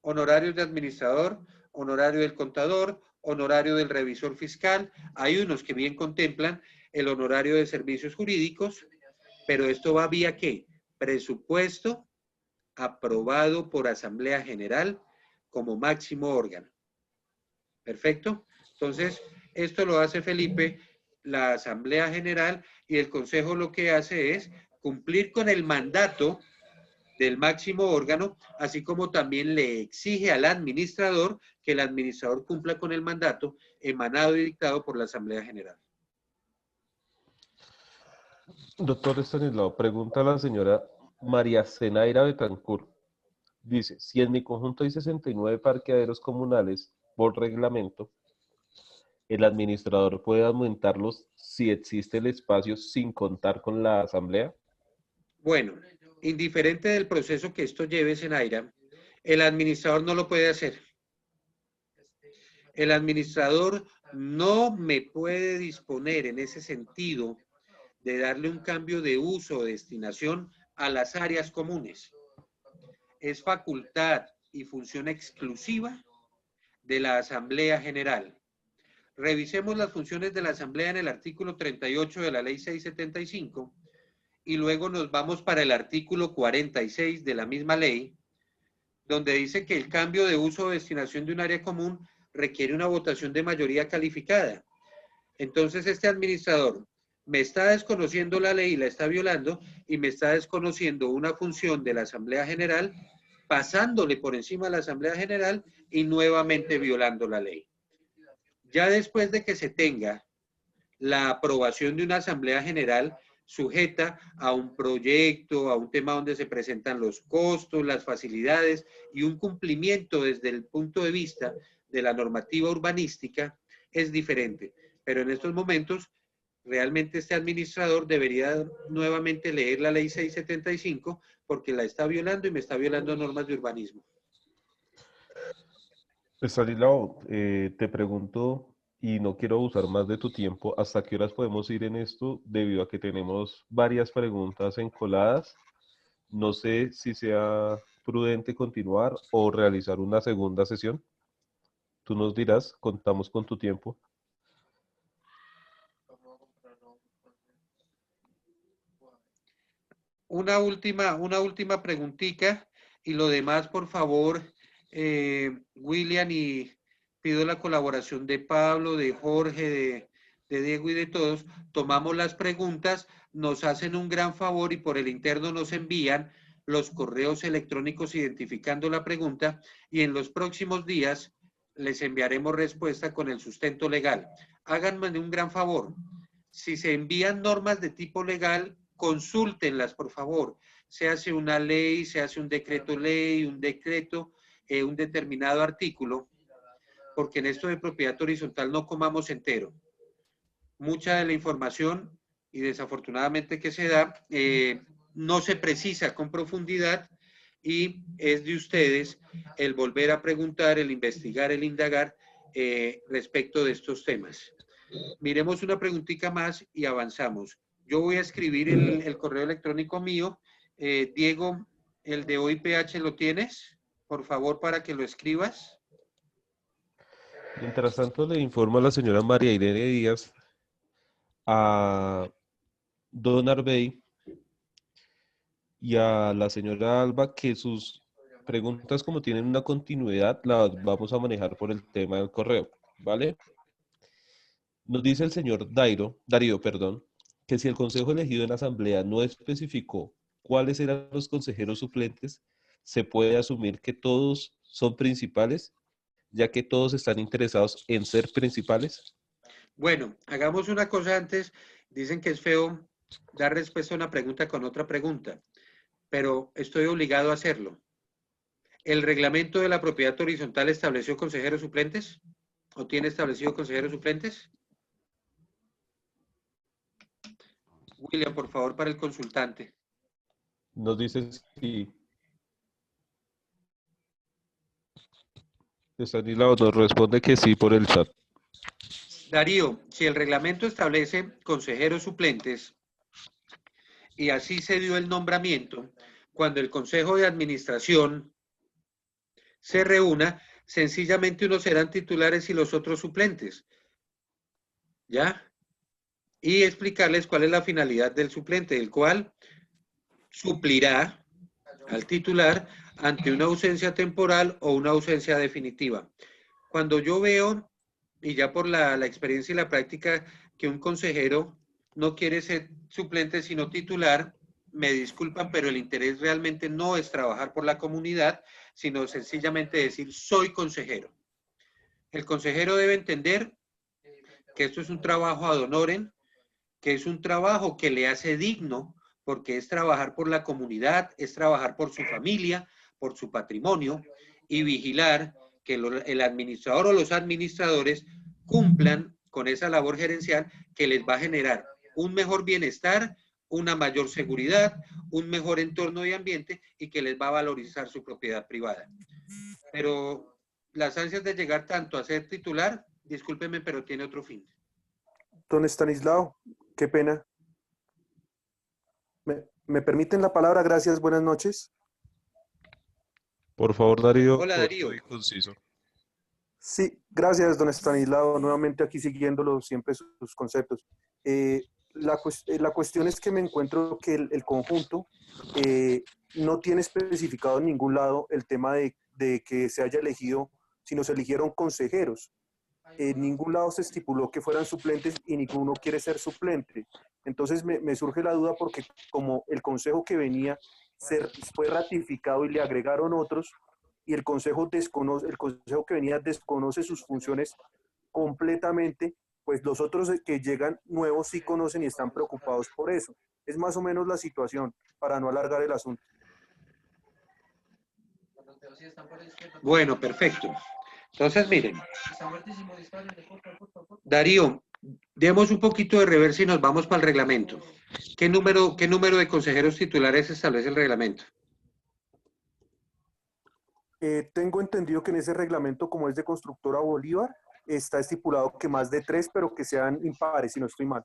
A: Honorarios de administrador, honorario del contador, honorario del revisor fiscal. Hay unos que bien contemplan el honorario de servicios jurídicos, pero esto va vía ¿qué? Presupuesto aprobado por Asamblea General como máximo órgano. ¿Perfecto? Entonces, esto lo hace Felipe, la Asamblea General, y el Consejo lo que hace es cumplir con el mandato del máximo órgano, así como también le exige al administrador que el administrador cumpla con el mandato emanado y dictado por la Asamblea General.
B: Doctor Estanislao, pregunta a la señora María Zenaira Betancourt. Dice, si en mi conjunto hay 69 parqueaderos comunales por reglamento, el administrador puede aumentarlos si existe el espacio sin contar con la asamblea.
A: Bueno, indiferente del proceso que esto lleve, Zenaira, el administrador no lo puede hacer. El administrador no me puede disponer en ese sentido de darle un cambio de uso o destinación a las áreas comunes. Es facultad y función exclusiva de la Asamblea General. Revisemos las funciones de la Asamblea en el artículo 38 de la Ley 675 y luego nos vamos para el artículo 46 de la misma ley, donde dice que el cambio de uso o destinación de un área común requiere una votación de mayoría calificada. Entonces, este administrador me está desconociendo la ley, la está violando y me está desconociendo una función de la Asamblea General, pasándole por encima a la Asamblea General y nuevamente violando la ley. Ya después de que se tenga la aprobación de una Asamblea General sujeta a un proyecto, a un tema donde se presentan los costos, las facilidades y un cumplimiento desde el punto de vista de la normativa urbanística, es diferente. Pero en estos momentos, realmente este administrador debería nuevamente leer la ley 675 porque la está violando y me está violando normas de urbanismo.
B: Estanislao, te pregunto, y no quiero abusar más de tu tiempo, ¿hasta qué horas podemos ir en esto? Debido a que tenemos varias preguntas encoladas. No sé si sea prudente continuar o realizar una segunda sesión. Tú nos dirás, contamos con tu tiempo.
A: Una última preguntita y lo demás, por favor, William, y pido la colaboración de Pablo, de Jorge, de Diego y de todos. Tomamos las preguntas, nos hacen un gran favor y por el interno nos envían los correos electrónicos identificando la pregunta y en los próximos días les enviaremos respuesta con el sustento legal. Háganme un gran favor. Si se envían normas de tipo legal, consúltenlas, por favor. Se hace una ley, se hace un decreto ley, un decreto, un determinado artículo, porque en esto de propiedad horizontal no comamos entero. Mucha de la información, y desafortunadamente que se da, no se precisa con profundidad y es de ustedes el volver a preguntar, el investigar, el indagar respecto de estos temas. Miremos una preguntita más y avanzamos. Yo voy a escribir el correo electrónico mío. Diego, el de OIPH, ¿lo tienes? Por favor, para que lo escribas.
B: Mientras tanto, le informo a la señora María Irene Díaz, a Don Arbey y a la señora Alba que sus preguntas como tienen una continuidad, las vamos a manejar por el tema del correo, ¿vale? Nos dice el señor Darío, perdón, que si el consejo elegido en asamblea no especificó cuáles eran los consejeros suplentes, se puede asumir que todos son principales, ya que todos están interesados en ser principales.
A: Bueno, hagamos una cosa antes. Dicen que es feo dar respuesta a una pregunta con otra pregunta, pero estoy obligado a hacerlo. ¿El reglamento de la propiedad horizontal estableció consejeros suplentes? ¿O tiene establecido consejeros suplentes? William, por favor, para el consultante.
B: Nos dice si Estanislao nos responde que sí por el chat.
A: Darío, si el reglamento establece consejeros suplentes y así se dio el nombramiento, cuando el consejo de administración se reúna, sencillamente unos serán titulares y los otros suplentes. ¿Ya? Y explicarles cuál es la finalidad del suplente, el cual suplirá al titular ante una ausencia temporal o una ausencia definitiva. Cuando yo veo, y ya por la experiencia y la práctica, que un consejero no quiere ser suplente sino titular, me disculpan, pero el interés realmente no es trabajar por la comunidad, sino sencillamente decir, soy consejero. El consejero debe entender que esto es un trabajo ad honorem, que es un trabajo que le hace digno, porque es trabajar por la comunidad, es trabajar por su familia, por su patrimonio, y vigilar que el administrador o los administradores cumplan con esa labor gerencial que les va a generar un mejor bienestar, una mayor seguridad, un mejor entorno de ambiente y que les va a valorizar su propiedad privada. Pero las ansias de llegar tanto a ser titular, discúlpeme, pero tiene otro fin.
C: Don Estanislao, qué pena. ¿Me permiten la palabra? Gracias, buenas noches.
B: Por favor, Darío,
A: Hola, Darío.
B: corto y conciso.
C: Sí, gracias, don Estanislao. Nuevamente aquí siguiéndolo siempre sus conceptos. La cuestión es que me encuentro que el conjunto no tiene especificado en ningún lado el tema de que se haya elegido, sino se eligieron consejeros. En ningún lado se estipuló que fueran suplentes y ninguno quiere ser suplente. Entonces me surge la duda porque como el consejo que venía fue ratificado y le agregaron otros y el consejo que venía desconoce sus funciones completamente, pues los otros que llegan nuevos sí conocen y están preocupados por eso. Es más o menos la situación, para no alargar el asunto.
A: Bueno, perfecto. Entonces, miren. Darío, demos un poquito de reversa y nos vamos para el reglamento. ¿Qué número de consejeros titulares establece el reglamento?
C: Tengo entendido que en ese reglamento, como es de Constructora Bolívar, está estipulado que más de 3, pero que sean impares, si no estoy mal.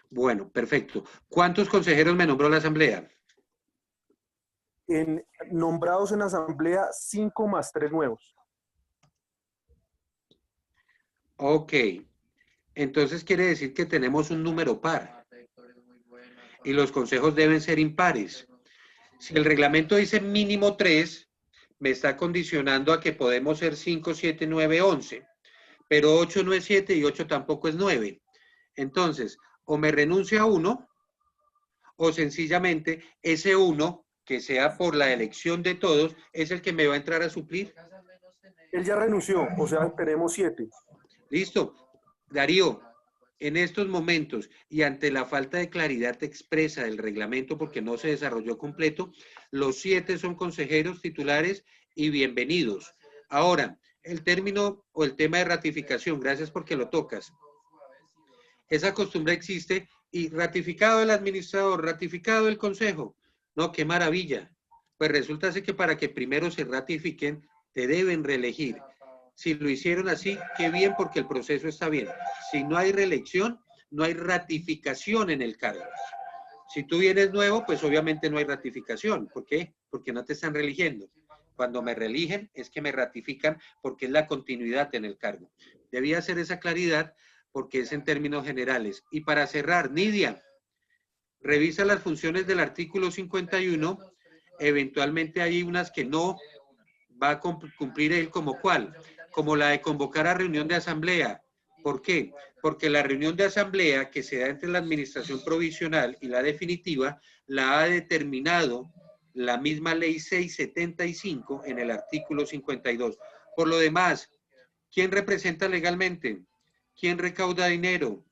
A: Bueno, perfecto. ¿Cuántos consejeros me nombró la asamblea?
C: Nombrados en asamblea, 5 más 3 nuevos.
A: Ok. Entonces quiere decir que tenemos un número par. Y los consejos deben ser impares. Si el reglamento dice mínimo 3, me está condicionando a que podemos ser 5, 7, 9, 11. Pero 8 no es 7 y 8 tampoco es 9. Entonces, o me renuncio a uno, o sencillamente ese uno, que sea por la elección de todos, es el que me va a entrar a suplir.
C: Él ya renunció, o sea, tenemos 7.
A: Listo. Darío, en estos momentos y ante la falta de claridad expresa del reglamento porque no se desarrolló completo, los 7 son consejeros titulares y bienvenidos. Ahora, el término o el tema de ratificación, gracias porque lo tocas. Esa costumbre existe y ratificado el administrador, ratificado el consejo. No, qué maravilla. Pues resulta que para que primero se ratifiquen, te deben reelegir. Si lo hicieron así, qué bien porque el proceso está bien. Si no hay reelección, no hay ratificación en el cargo. Si tú vienes nuevo, pues obviamente no hay ratificación. ¿Por qué? Porque no te están reeligiendo. Cuando me reeligen es que me ratifican porque es la continuidad en el cargo. Debía hacer esa claridad porque es en términos generales. Y para cerrar, Nidia, revisa las funciones del artículo 51. Eventualmente hay unas que no va a cumplir él como cuál, como la de convocar a reunión de asamblea. ¿Por qué? Porque la reunión de asamblea que se da entre la administración provisional y la definitiva la ha determinado la misma ley 675 en el artículo 52. Por lo demás, ¿quién representa legalmente? ¿Quién recauda dinero?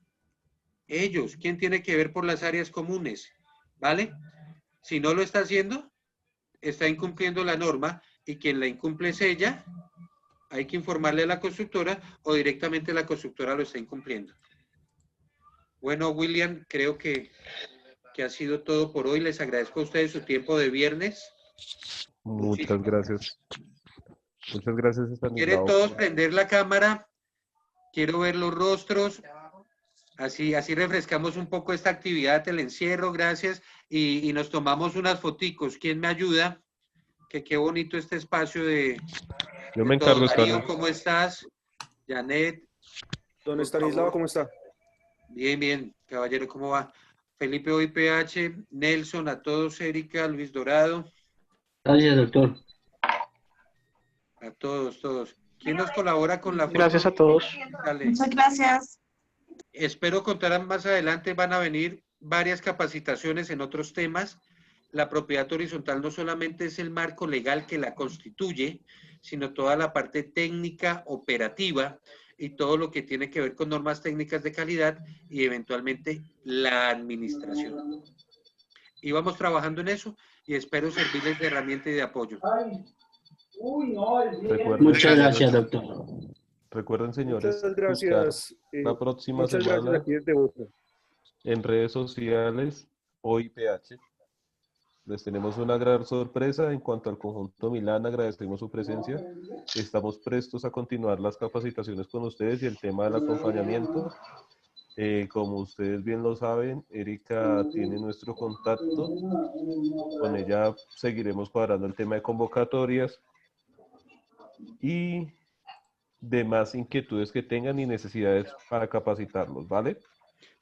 A: Ellos. ¿Quién tiene que ver por las áreas comunes? ¿Vale? Si no lo está haciendo, está incumpliendo la norma y quien la incumple es ella. Hay que informarle a la constructora o directamente la constructora lo está incumpliendo. Bueno, William, creo que ha sido todo por hoy. Les agradezco a ustedes su tiempo de viernes.
B: Muchas gracias. Muchas gracias,
A: ¿Quieren
B: Estanislao.
A: todos prender la cámara? Quiero ver los rostros. Así refrescamos un poco esta actividad del encierro. Gracias. Y nos tomamos unas foticos. ¿Quién me ayuda? Que qué bonito este espacio de...
B: Yo me encargo,
A: Darío, ¿cómo estás? Janet.
C: Don Estanislao, ¿cómo está?
A: Bien, bien. Caballero, ¿cómo va? Felipe OIPH, Nelson, a todos, Erika, Luis Dorado.
D: Gracias, doctor.
A: A todos. ¿Quién nos colabora con la foto?
E: Gracias a todos.
A: Dale.
F: Muchas gracias.
A: Espero contar más adelante, van a venir varias capacitaciones en otros temas. La propiedad horizontal no solamente es el marco legal que la constituye, sino toda la parte técnica, operativa y todo lo que tiene que ver con normas técnicas de calidad y eventualmente la administración. Y vamos trabajando en eso y espero servirles de herramienta y de apoyo.
D: Muchas gracias, doctor.
B: Recuerden, señores,
C: Muchas gracias.
B: la próxima
C: Muchas
B: semana
C: gracias aquí desde Bogotá.
B: en redes sociales OIPH. Les tenemos una gran sorpresa en cuanto al conjunto Milán. Agradecemos su presencia. Estamos prestos a continuar las capacitaciones con ustedes y el tema del acompañamiento. Como ustedes bien lo saben, Erika tiene nuestro contacto. Con ella seguiremos cuadrando el tema de convocatorias y demás inquietudes que tengan y necesidades para capacitarlos, ¿vale?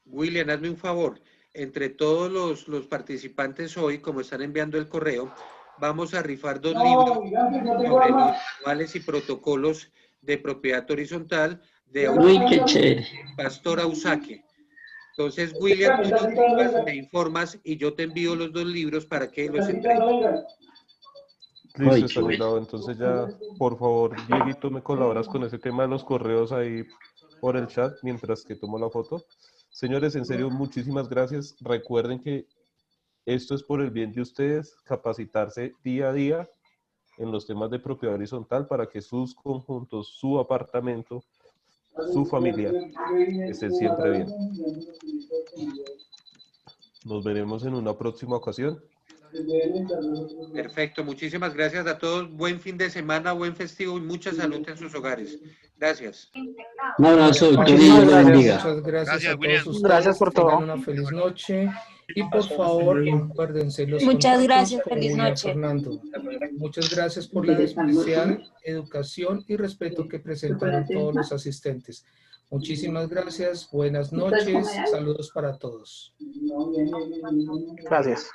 A: William, hazme un favor. Entre todos los participantes hoy, como están enviando el correo, vamos a rifar 2 libros sobre los manuales y protocolos de propiedad horizontal de
D: Uy, qué chévere.
A: Pastor Ausaque. Entonces, William, tú me informas y yo te envío los 2 libros para que los entregues.
B: Listo, Estanislao. Entonces ya, por favor, Dieguito, me colaboras con ese tema de los correos ahí por el chat mientras que tomo la foto. Señores, en serio, muchísimas gracias. Recuerden que esto es por el bien de ustedes, capacitarse día a día en los temas de propiedad horizontal para que sus conjuntos, su apartamento, su familia estén siempre bien. Nos veremos en una próxima ocasión.
A: Perfecto, muchísimas gracias a todos. Buen fin de semana, buen festivo y mucha salud en sus hogares. Gracias.
D: Un abrazo, doctor, y
E: Muchísimas
D: Dios lo
E: gracias.
D: bendiga.
G: Muchas gracias a todos ustedes.
E: Gracias por todo.
G: Tengan una feliz noche. Y por favor, acuérdense los
F: Muchas
G: contactos
F: gracias,
G: con
F: feliz
G: William
F: noche.
G: Fernando. Muchas gracias por la especial educación y respeto que presentaron todos los asistentes. Muchísimas gracias, buenas noches, saludos para todos.
E: Gracias.